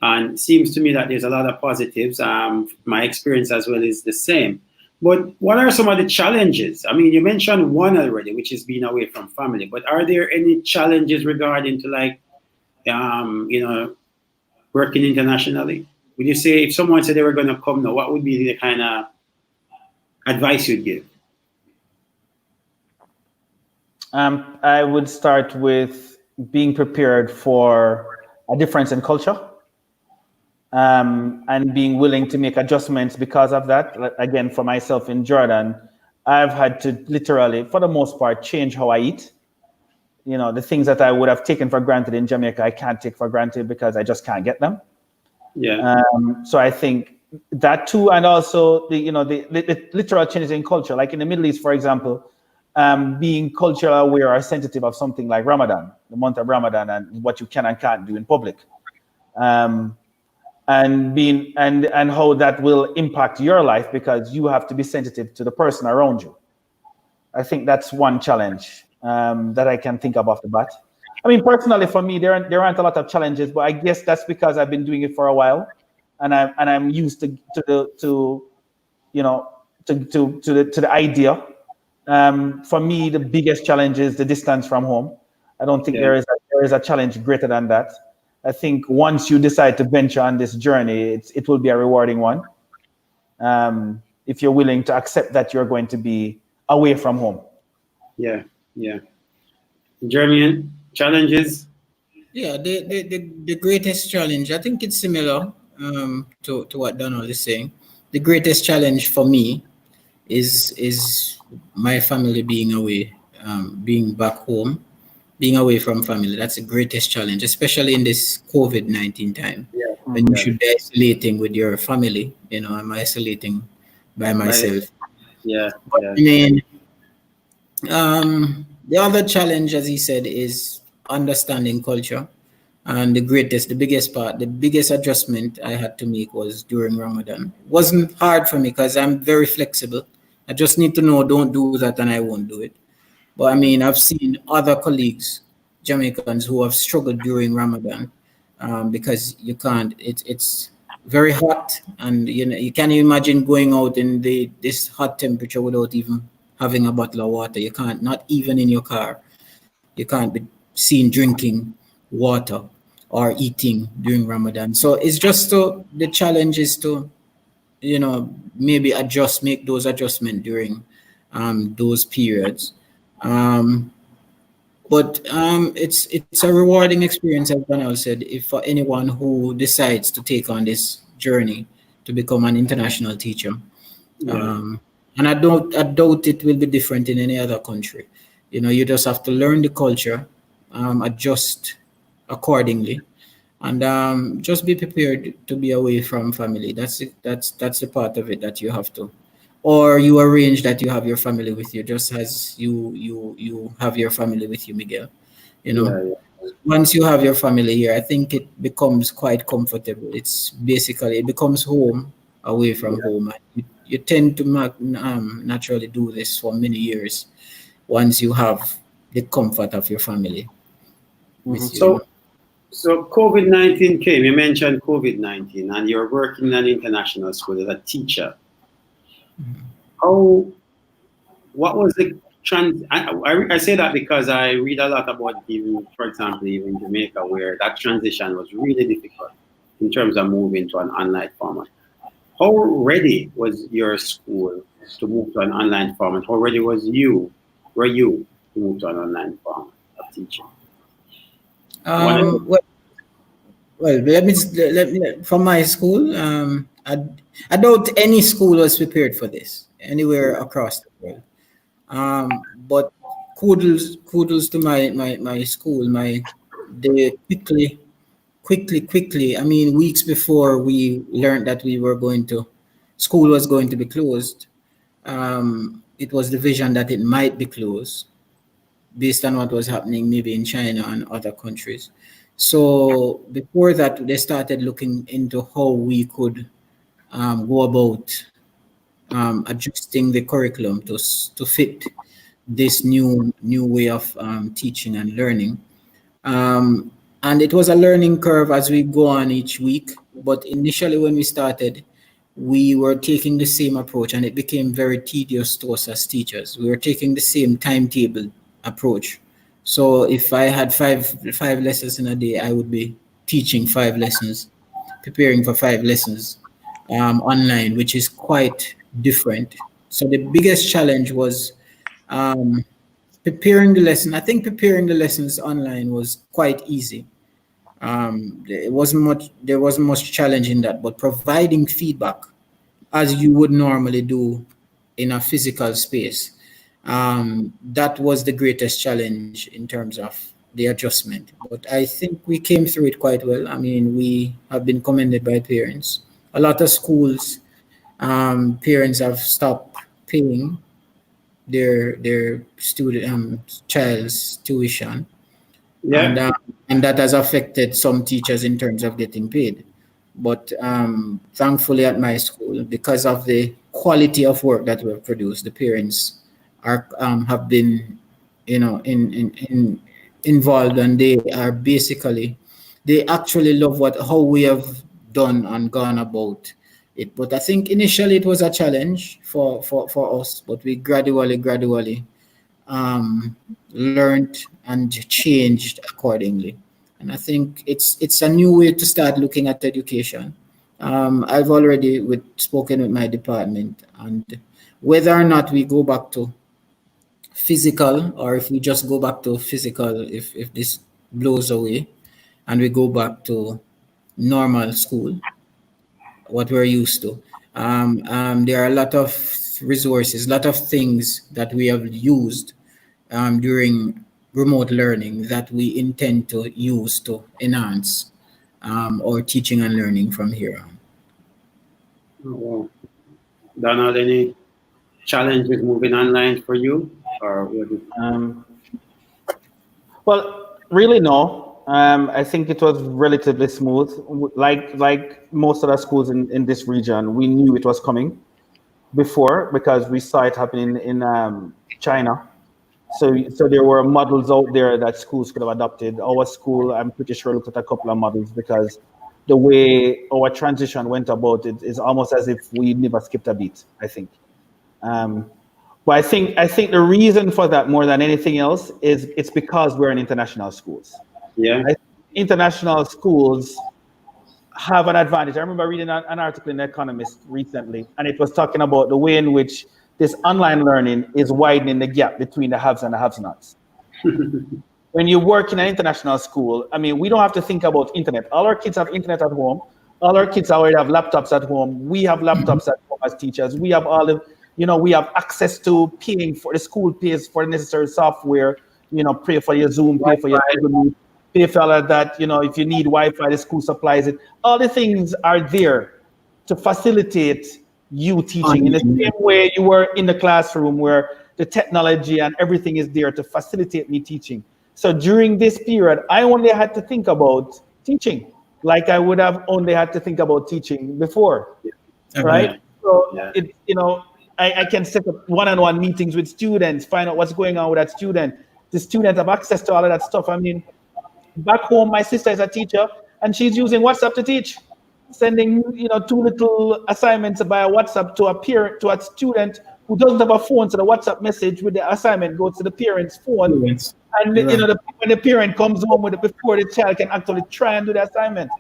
And it seems to me that there's a lot of positives. My experience as well is the same. But what are some of the challenges? I mean, you mentioned one already, which is being away from family. But are there any challenges regarding to, like, you know, working internationally? Would you say if someone said they were going to come now, what would be the kind of advice you'd give? I would start with being prepared for a difference in culture. And being willing to make adjustments because of that. Again, for myself in Jordan, I've had to literally, for the most part, change how I eat. You know, the things that I would have taken for granted in Jamaica, I can't take for granted because I just can't get them. Yeah. So I think that too, and also the literal changes in culture, like in the Middle East, for example, being culturally aware or sensitive of something like Ramadan, the month of Ramadan, and what you can and can't do in public. And being and how that will impact your life because you have to be sensitive to the person around you. I think that's one challenge that I can think of off the bat. I mean, personally, for me, there aren't a lot of challenges, but I guess that's because I've been doing it for a while, and I'm used to the idea. For me, the biggest challenge is the distance from home. I don't think there is a challenge greater than that. I think once you decide to venture on this journey, it will be a rewarding one. If you're willing to accept that you're going to be away from home. Yeah. Jeremy, challenges? Yeah, the greatest challenge, I think it's similar to what Donald is saying. The greatest challenge for me is my family being away, being back home. Being away from family, that's the greatest challenge, especially in this COVID-19 time. Yeah. When you should be isolating with your family. You know, I'm isolating by myself. Yeah. But I mean, the other challenge, as he said, is understanding culture. And the biggest adjustment I had to make was during Ramadan. It wasn't hard for me because I'm very flexible. I just need to know, don't do that, and I won't do it. But I mean, I've seen other colleagues, Jamaicans, who have struggled during Ramadan because you can't. It's very hot, and you can't imagine going out in this hot temperature without even having a bottle of water. You can't, not even in your car. You can't be seen drinking water or eating during Ramadan. So it's just the challenge is to, maybe make those adjustments during those periods. But it's a rewarding experience, as Donald said, if for anyone who decides to take on this journey to become an international teacher. And I doubt it will be different in any other country. You just have to learn the culture, adjust accordingly, and just be prepared to be away from family. That's the part of it that you have to. Or you arrange that you have your family with you, just as you have your family with you, Miguel. Once you have your family here, I think it becomes quite comfortable. It becomes home away from home. You tend to naturally do this for many years once you have the comfort of your family with you. So COVID-19 came. You mentioned COVID-19, and you're working in an international school as a teacher. What was the I say that because I read a lot about, even, for example, even Jamaica, where that transition was really difficult in terms of moving to an online format. How ready was your school to move to an online format? How ready were you to move to an online format of teaching? Um, well, well, from my school, I doubt any school was prepared for this anywhere across the world. But kudos to my school. They quickly. I mean, weeks before we learned that school was going to be closed. It was the vision that it might be closed based on what was happening maybe in China and other countries. So before that, they started looking into how we could go about adjusting the curriculum to fit this new way of teaching and learning. And it was a learning curve as we go on each week. But initially, when we started, we were taking the same approach, and it became very tedious to us as teachers. We were taking the same timetable approach. So if I had five lessons in a day, I would be teaching 5 lessons, preparing for 5 lessons online, which is quite different. So the biggest challenge was preparing the lesson. I think preparing the lessons online was quite easy. There wasn't much challenge in that, but providing feedback as you would normally do in a physical space, that was the greatest challenge in terms of the adjustment. But I think we came through it quite well. I mean, we have been commended by parents. A lot of schools, parents have stopped paying their student child's tuition, Yeah. and that has affected some teachers in terms of getting paid. But thankfully, at my school, because of the quality of work that we've produced, the parents have been, involved, and they actually love how we have done and gone about it. But I think initially it was a challenge for us, but we gradually learned and changed accordingly. And I think it's a new way to start looking at education. I've already spoken with my department, and whether or not we go back to physical, or if we just go back to physical, if this blows away and we go back to normal school, what we're used to. There are a lot of resources, a lot of things that we have used during remote learning that we intend to use to enhance our teaching and learning from here on. Oh, wow. Donald, any challenges moving online for you? Or Well, really no. I think it was relatively smooth. Like most other schools in this region, we knew it was coming before because we saw it happening in China. So there were models out there that schools could have adopted. Our school, I'm pretty sure, looked at a couple of models because the way our transition went about it is almost as if we never skipped a beat, I think. But I think the reason for that more than anything else is it's because we're in international schools. yeah. International schools have an advantage. I remember reading an article in The Economist recently, and it was talking about the way in which this online learning is widening the gap between the haves and the have-nots. When you work in an international school, I mean, we don't have to think about internet. All our kids have internet at home. All our kids already have laptops at home. We have laptops at home as teachers. We have we have access to paying for the school pays for the necessary software, pay for your Zoom, pay for your Google Meet, pay for all of that. If you need Wi-Fi, the school supplies it. All the things are there to facilitate you teaching in the same way you were in the classroom where the technology and everything is there to facilitate me teaching. So during this period, I only had to think about teaching like I would have only had to think about teaching before, right? So I can set up one-on-one meetings with students, find out what's going on with that student. The students have access to all of that stuff. I mean, back home, my sister is a teacher and she's using WhatsApp to teach, sending 2 little assignments via WhatsApp to a student who doesn't have a phone, so the WhatsApp message with the assignment goes to the parent's phone. Yes. And Right. when the parent comes home with it before the child can actually try and do the assignment.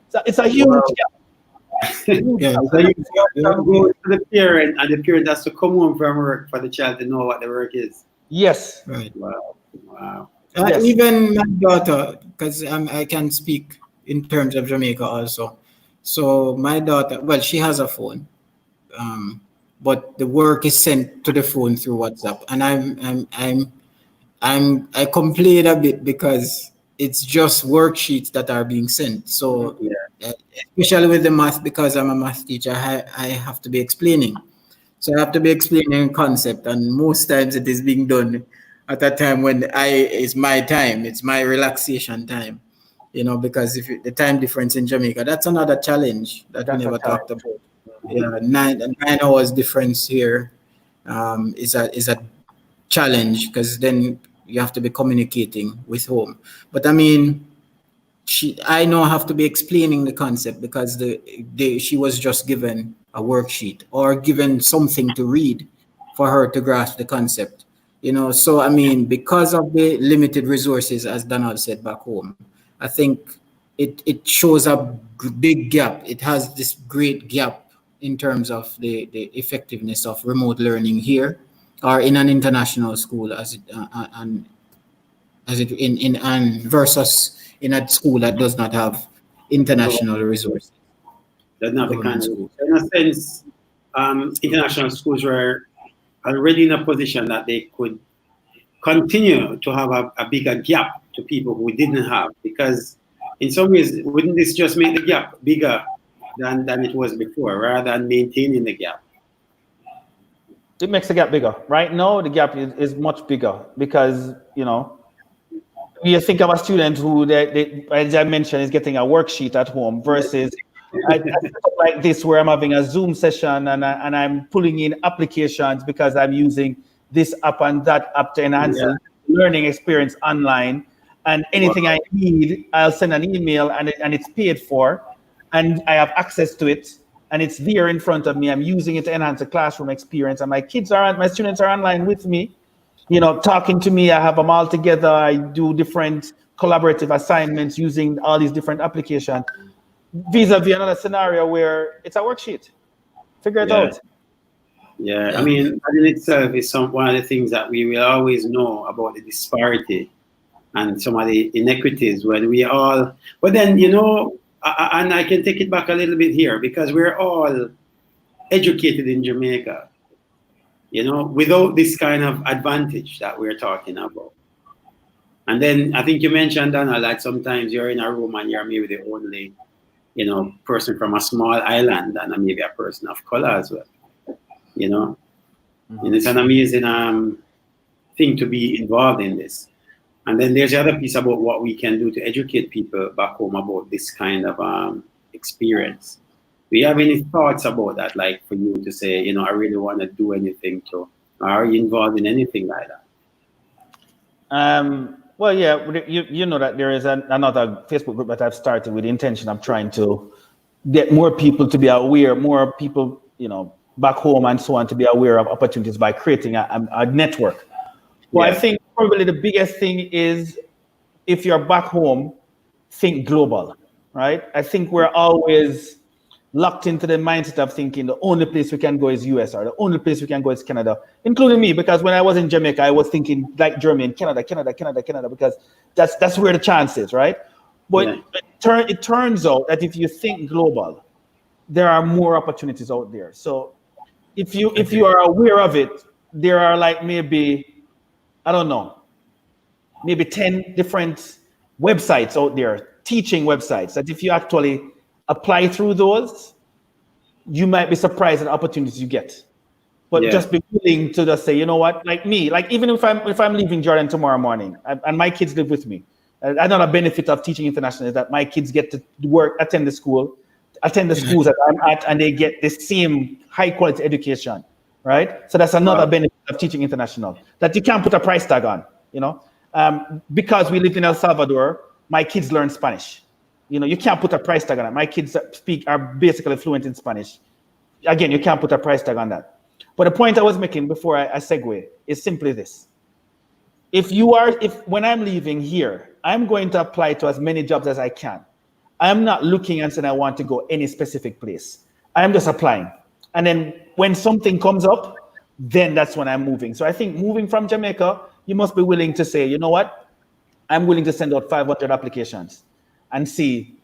So it's a huge Wow. gap. Yeah. So you have to go to the parent, and the parent has to come home from work for the child to know what the work is. Yes. Right. Wow. Wow. Yes. Even my daughter, because I can speak in terms of Jamaica also. So my daughter, well, she has a phone, but the work is sent to the phone through WhatsApp, and I complain a bit because it's just worksheets that are being sent. So especially with the math, because I'm a math teacher, I have to be explaining. So I have to be explaining concept, and most times it is being done at a time when it's my time, it's my relaxation time, because if the time difference in Jamaica, that's another challenge that we never talked about. Yeah, 9 hours difference here is a challenge, because then you have to be communicating with home. But I mean, I now have to be explaining the concept because she was just given a worksheet or given something to read for her to grasp the concept. So I mean, because of the limited resources, as Donald said back home, I think it shows a big gap. It has this great gap in terms of the effectiveness of remote learning here or in an international school versus in a school that does not have international resources. That's not the kind of School. in a sense, international schools were already in a position that they could continue to have a bigger gap to people who didn't have, because in some ways, wouldn't this just make the gap bigger than it was before, rather than maintaining the gap? It makes the gap bigger. Right now, the gap is much bigger because, you think of a student who, as I mentioned, is getting a worksheet at home versus I like this where I'm having a Zoom session and I'm pulling in applications because I'm using this app and that app to enhance the learning experience online. And anything I need, I'll send an email and it's paid for, and I have access to it, and it's there in front of me. I'm using it to enhance the classroom experience, and my students are online with me, talking to me. I have them all together. I do different collaborative assignments using all these different applications. Vis-a-vis another scenario where it's a worksheet. Figure it out. Yeah, I mean, that in itself is one of the things that we will always know about the disparity and some of the inequities when we all, but then, and I can take it back a little bit here because we're all educated in Jamaica, without this kind of advantage that we're talking about. And then I think you mentioned, Donald, that sometimes you're in a room and you're maybe the only, person from a small island and maybe a person of color as well, And it's an amazing thing to be involved in this. And then there's the other piece about what we can do to educate people back home about this kind of experience. Do you have any thoughts about that? Like for you to say, I really want to do anything are you involved in anything like that? Well, yeah, you know that there is another Facebook group that I've started with the intention of trying to get more people to be aware, more people, back home and so on, to be aware of opportunities by creating a network. Well, I think probably the biggest thing is if you're back home, think global, right? I think we're always locked into the mindset of thinking the only place we can go is US or the only place we can go is Canada, including me, because when I was in Jamaica, I was thinking like Germany and Canada, because that's where the chance is, right? But it turns out that if you think global, there are more opportunities out there. So if you are aware of it, there are like maybe, I don't know, maybe 10 different websites out there, teaching websites, that if you actually apply through those, you might be surprised at the opportunities you get. But just be willing to just say, you know what, like me, like even if I'm leaving Jordan tomorrow morning and my kids live with me, another benefit of teaching international is that my kids get to attend the schools that I'm at, and they get the same high quality education, right? So that's another benefit of teaching international that you can't put a price tag on, because we live in El Salvador, my kids learn Spanish. You can't put a price tag on it. My kids are basically fluent in Spanish. Again, you can't put a price tag on that. But the point I was making before I segue is simply this. If when I'm leaving here, I'm going to apply to as many jobs as I can. I'm not looking and saying I want to go any specific place. I'm just applying. And then when something comes up, then that's when I'm moving. So I think moving from Jamaica, you must be willing to say, you know what? I'm willing to send out 500 applications and see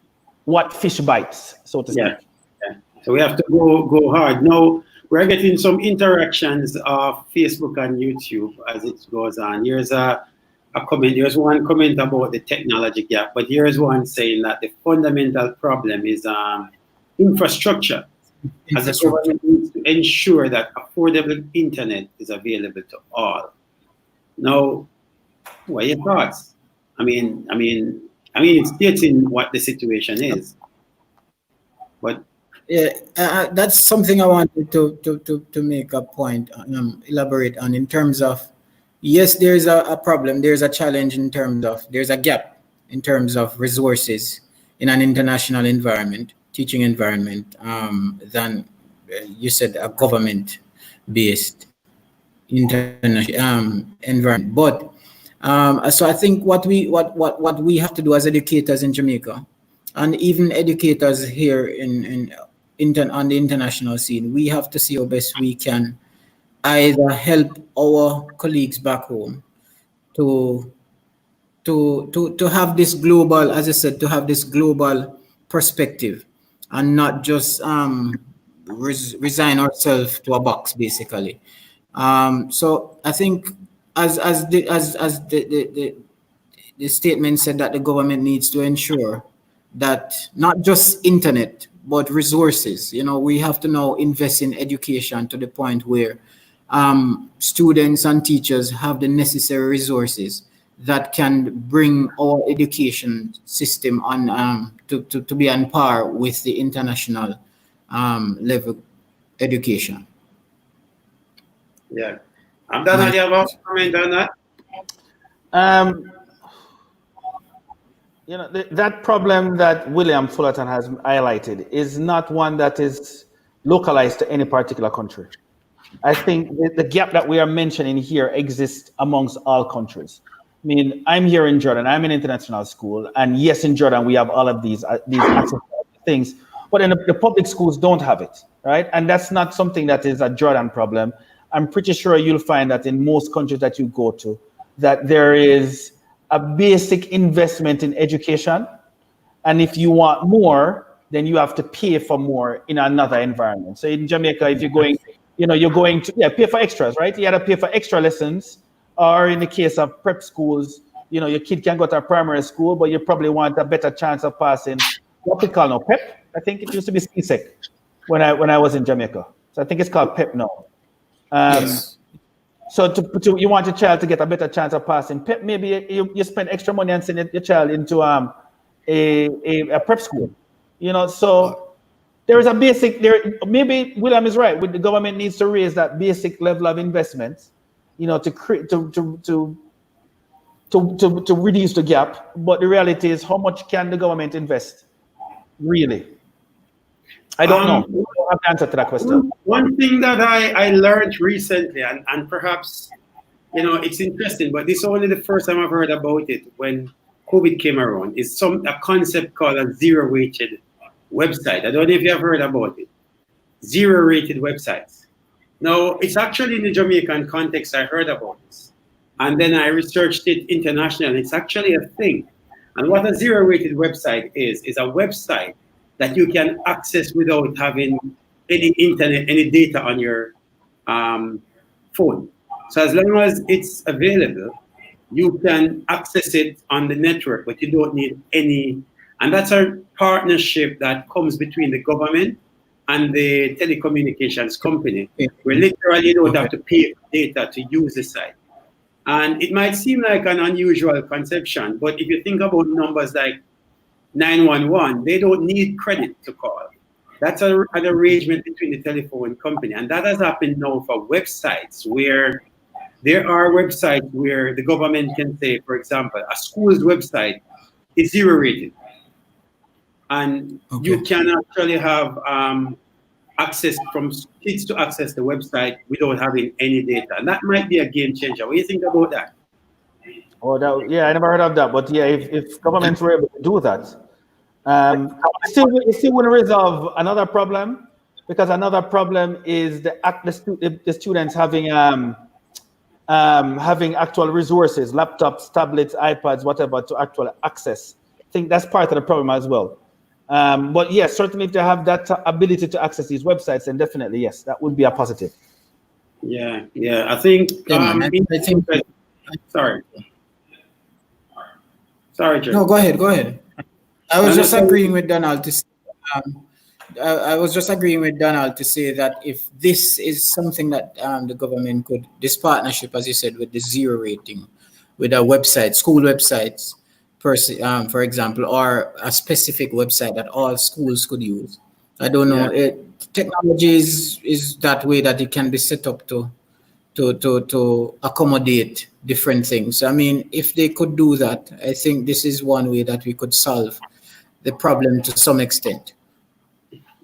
what fish bites, so to speak. Yeah. So we have to go hard. Now, we're getting some interactions of Facebook and YouTube as it goes on. Here's a comment. There's one comment about the technology gap, but here's one saying that the fundamental problem is infrastructure. As the government needs to ensure that affordable internet is available to all. Now, what are your thoughts? I mean, it's stating what the situation is, but yeah, that's something I wanted to make a point, elaborate on in terms of, yes, there's a problem, there's a challenge in terms of, there's a gap in terms of resources in an international environment, teaching environment, than you said a government-based international environment. But so I think what we have to do as educators in Jamaica, and even educators here on the international scene, we have to see how best we can either help our colleagues back home to have this global, as I said, to have this global perspective and not just resign ourselves to a box, basically. So I think as the statement said, that the government needs to ensure that not just internet, but resources. We have to now invest in education to the point where students and teachers have the necessary resources that can bring our education system on to be on par with the international level education. Yeah. Abdallah, do you have a comment on that? That problem that William Fullerton has highlighted is not one that is localized to any particular country. I think the gap that we are mentioning here exists amongst all countries. I mean, I'm here in Jordan, I'm in international school, and yes, in Jordan, we have all of these things, but in the public schools don't have it, right? And that's not something that is a Jordan problem. I'm pretty sure you'll find that in most countries that you go to, that there is a basic investment in education. And if you want more, then you have to pay for more in another environment. So in Jamaica, if you're going, you're going to pay for extras, right? You have to pay for extra lessons. Or in the case of prep schools, your kid can go to a primary school, but you probably want a better chance of passing what we call now PEP. I think it used to be CSEC when I was in Jamaica. So I think it's called PEP now. Yes. So you want your child to get a better chance of passing PEP, maybe you spend extra money and send your child into a prep school. So there is a basic maybe William is right. The government needs to raise that basic level of investment, to create to reduce the gap. But the reality is, how much can the government invest? Really? I don't know. I don't have the answer to that question. One thing that I learned recently, and perhaps, it's interesting, but this is only the first time I've heard about it when COVID came around, is a concept called a zero-rated website. I don't know if you have heard about it. Zero-rated websites. Now, it's actually in the Jamaican context I heard about this. And then I researched it internationally. It's actually a thing. And what a zero-rated website is a website that you can access without having any internet, any data on your phone. So as long as it's available, you can access it on the network, but you don't need any. And that's a partnership that comes between the government and the telecommunications company, where literally you don't have to pay for data to use the site. And it might seem like an unusual conception, but if you think about numbers like 911, they don't need credit to call. That's an arrangement between the telephone company. And that has happened now for websites, where there are websites where the government can say, for example, a school's website is zero rated. And you can actually have access from kids to access the website without having any data. And that might be a game changer. What do you think about that? Oh, yeah, I never heard of that. But yeah, if governments were able to do that, it still wouldn't resolve another problem, because another problem is the students having actual resources, laptops, tablets, iPads, whatever, to actually access. I think that's part of the problem as well. But yes, certainly if they have that ability to access these websites, then definitely yes, that would be a positive. Yeah. I think. I think. Sorry, Jim. No, go ahead. I was just agreeing with Donald to. I was just agreeing with Donald to say that if this is something that the government could, this partnership, as you said, with the zero rating, with a website, school websites, for example, or a specific website that all schools could use. I don't know. Technology is that way that it can be set up to accommodate different things. I mean, if they could do that, I think this is one way that we could solve the problem to some extent.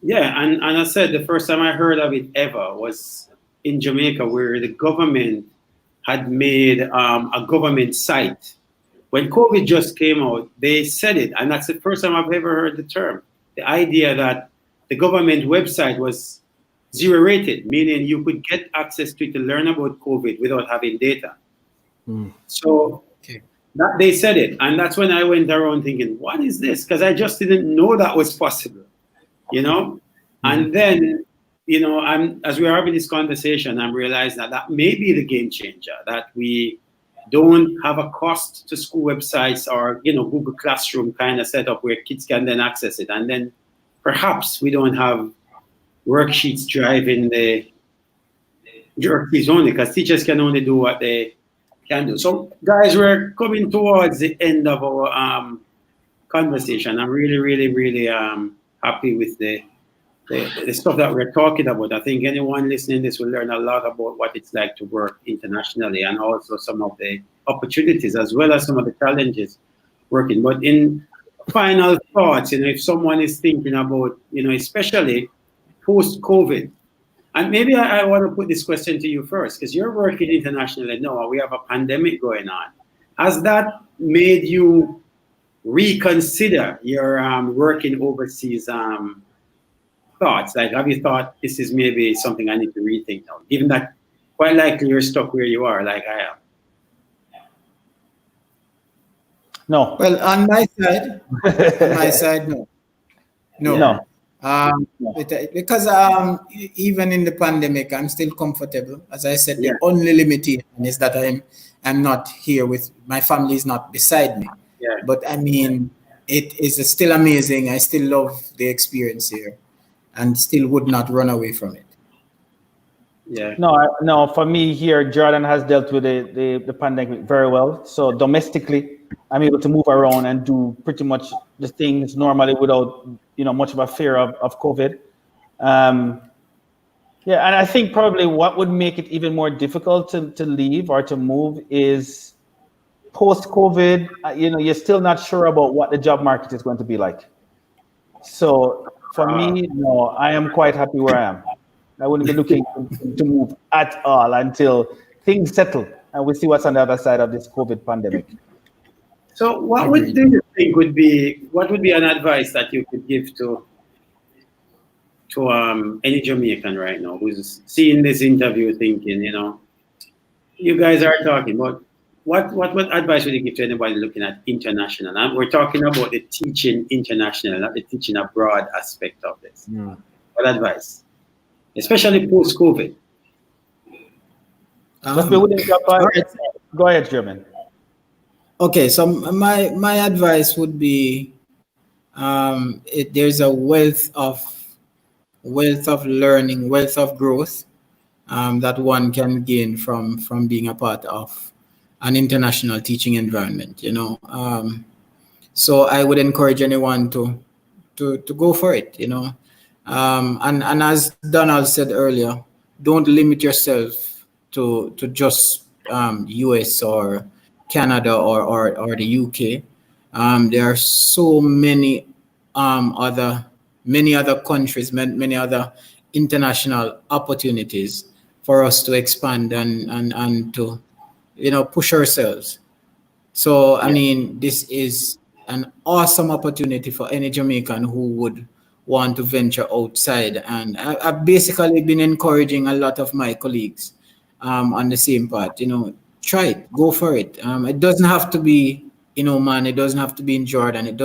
Yeah, and I said the first time I heard of it ever was in Jamaica, where the government had made a government site. When COVID just came out, they said it, and that's the first time I've ever heard the term. The idea that the government website was zero rated, meaning you could get access to it to learn about COVID without having data. So that they said it, and that's when I went around thinking, what is this? Because I just didn't know that was possible, you know? And then, you know, as we're having this conversation, I'm realizing that may be the game changer, that we don't have a cost to school websites or, you know, Google Classroom kind of setup where kids can then access it. And then perhaps we don't have worksheets driving the jerkies only, because teachers can only do what they can do. So guys, we're coming towards the end of our conversation. I'm really happy with the stuff that we're talking about. I think anyone listening to this will learn a lot about what it's like to work internationally, and also some of the opportunities as well as some of the challenges working. But in final thoughts, you know, if someone is thinking about, you know, especially post-COVID, and maybe I want to put this question to you first, because you're working internationally now, we have a pandemic going on. Has that made you reconsider your working overseas thoughts? Like, have you thought this is maybe something I need to rethink now, given that quite likely you're stuck where you are, like I am? No. Well, on my side, no. Because even in the pandemic, I'm still comfortable. As I said, the only limitation is that I'm not here with my family, is not beside me. Yeah. But I mean, it is still amazing. I still love the experience here, and still would not run away from it. Yeah. No. For me here, Jordan has dealt with the pandemic very well. So domestically, I'm able to move around and do pretty much the things normally without, you know, much of a fear of COVID. And I think probably what would make it even more difficult to leave or to move is post-COVID. You know, you're still not sure about what the job market is going to be like. So for me, no, I am quite happy where I am. I wouldn't be looking to move at all until things settle and we see what's on the other side of this COVID pandemic. So what do you think would be an advice that you could give to any Jamaican right now who's seeing this interview thinking, you know, you guys are talking about what advice would you give to anybody looking at international? And we're talking about the teaching international, not the teaching abroad aspect of this. What advice? Especially post-COVID. Go ahead, German. Okay, so my advice would be, there's a wealth of learning, wealth of growth that one can gain from being a part of an international teaching environment. You know, so I would encourage anyone to go for it. You know, and as Donald said earlier, don't limit yourself to just US or Canada or the UK. There are so many other countries, many other international opportunities for us to expand and to, push ourselves. So, I mean, this is an awesome opportunity for any Jamaican who would want to venture outside. And I've basically been encouraging a lot of my colleagues on the same path, try it, go for it. It doesn't have to be in Oman, it doesn't have to be in Jordan, it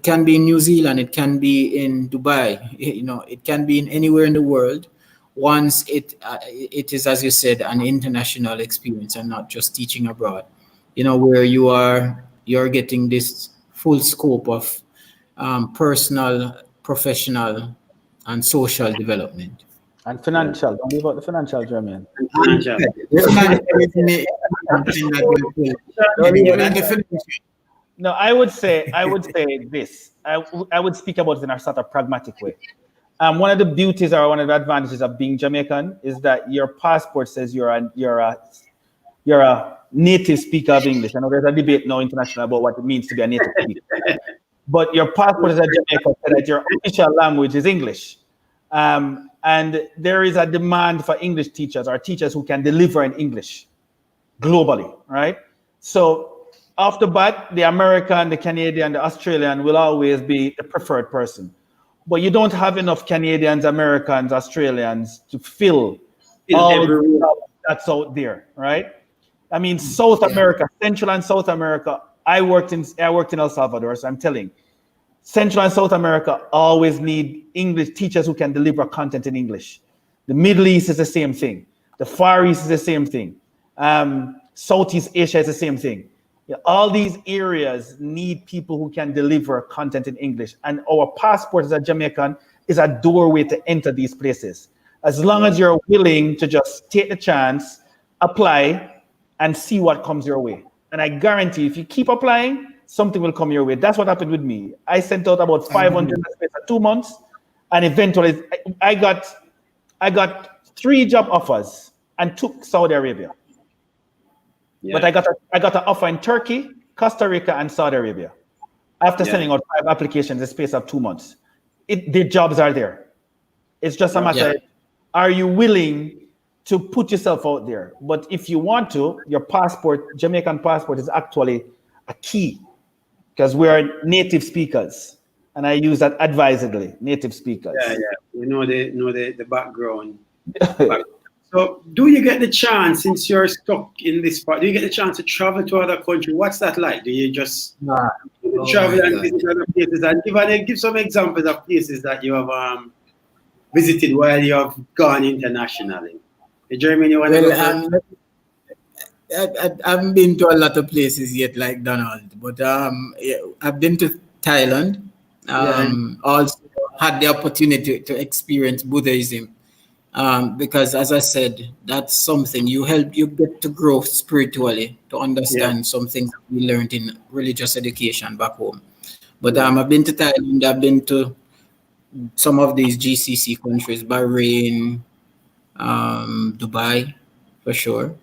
can be in New Zealand, it can be in Dubai, it can be in anywhere in the world. Once it is, as you said, an international experience and not just teaching abroad, where you're getting this full scope of personal, professional, and social development. And financial. Don't leave out the financial, Jermaine. No, I would say this. I would speak about it in a sort of pragmatic way. One of the beauties or one of the advantages of being Jamaican is that your passport says you're a native speaker of English. I know there's a debate now international about what it means to be a native speaker. But your passport as a Jamaican says that your official language is English. And there is a demand for English teachers or teachers who can deliver in English globally, right? So off the bat, the American, the Canadian, the Australian will always be the preferred person. But you don't have enough Canadians, Americans, Australians to fill all the jobs that's out there, right? I mean, South America, Central and South America, I worked in El Salvador, so I'm telling. Central and South America always need English teachers who can deliver content in English. The Middle East is the same thing. The Far East is the same thing. Southeast Asia is the same thing. All these areas need people who can deliver content in English. And our passport as a Jamaican is a doorway to enter these places. As long as you're willing to just take the chance, apply, and see what comes your way. And I guarantee if you keep applying, something will come your way. That's what happened with me. I sent out about 500 in the space of 2 months, and eventually I got 3 job offers and took Saudi Arabia. Yeah. But I got an offer in Turkey, Costa Rica, and Saudi Arabia after sending out 5 applications in the space of 2 months. The jobs are there. It's just a matter of, are you willing to put yourself out there? But if you want to, your passport, Jamaican passport, is actually a key because we are native speakers, and I use that advisedly. Native speakers. Yeah. We know the background. So, do you get the chance, since you're stuck in this part, do you get the chance to travel to other countries? What's that like? Do you just travel and visit other places? And give some examples of places that you have visited while you have gone internationally. Jeremy, you want to go? I haven't been to a lot of places yet, like Donald, but I've been to Thailand. Also had the opportunity to experience Buddhism. Because as I said, that's something you get to grow spiritually, to understand some things that we learned in religious education back home. But I've been to Thailand, I've been to some of these GCC countries, Bahrain, Dubai, for sure.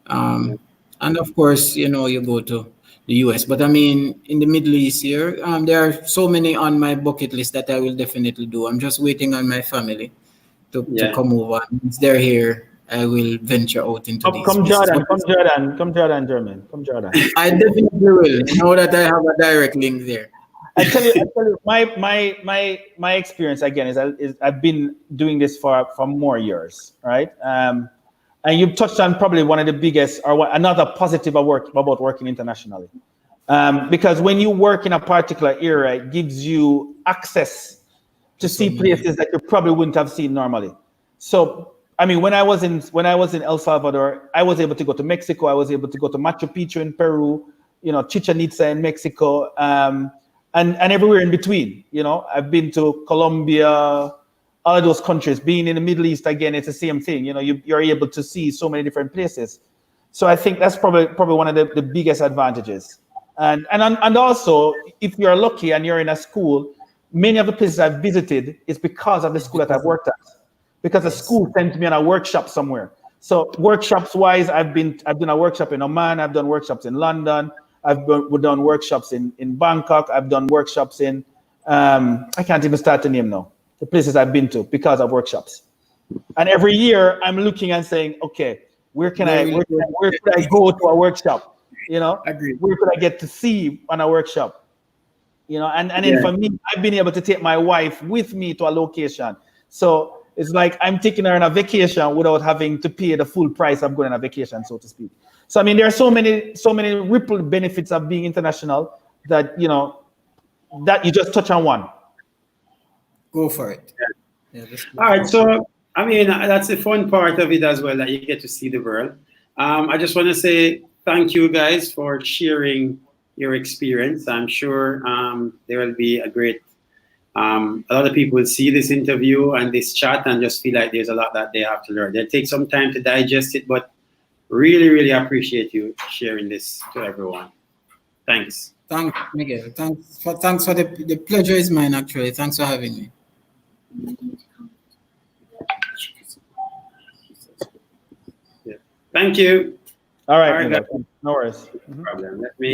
And of course, you go to the US. But I mean, in the Middle East here, there are so many on my bucket list that I will definitely do. I'm just waiting on my family to come over. Once they're here, I will venture out into these. Come Jordan, Jermaine. Come Jordan. I definitely will. Know that I have a direct link there. I tell you, my experience again is I've been doing this for more years, right? And you've touched on probably one of the biggest or another positive about working internationally, because when you work in a particular area, it gives you access to see places that you probably wouldn't have seen normally. So, I mean, when I was in El Salvador, I was able to go to Mexico. I was able to go to Machu Picchu in Peru, Chichen Itza in Mexico, and everywhere in between. I've been to Colombia, all of those countries. Being in the Middle East, again, it's the same thing. You're able to see so many different places. So I think that's probably one of the biggest advantages. And also, if you're lucky and you're in a school, many of the places I've visited is because of the school that I've worked at, because the school sent me on a workshop somewhere. So workshops wise, I've done a workshop in Oman, I've done workshops in London, I've done workshops in Bangkok, I've done workshops in, I can't even start the name now. the places I've been to because of workshops. And every year I'm looking and saying, okay, where could I go to a workshop? Agreed. Where could I get to see on a workshop? And then for me, I've been able to take my wife with me to a location. So it's like I'm taking her on a vacation without having to pay the full price of going on a vacation, so to speak. So I mean, there are so many ripple benefits of being international that that you just touch on one. Go for it. Yeah, all right. So I mean, that's the fun part of it as well, that you get to see the world. I just want to say thank you guys for sharing your experience. I'm sure there will be a lot of people will see this interview and this chat and just feel like there's a lot that they have to learn. They'll take some time to digest it, but really, really appreciate you sharing this to everyone. Thanks. Thanks, Miguel. Thanks for the pleasure is mine, actually. Thanks for having me. Yeah. Thank you. All right, no worries. No problem. Let me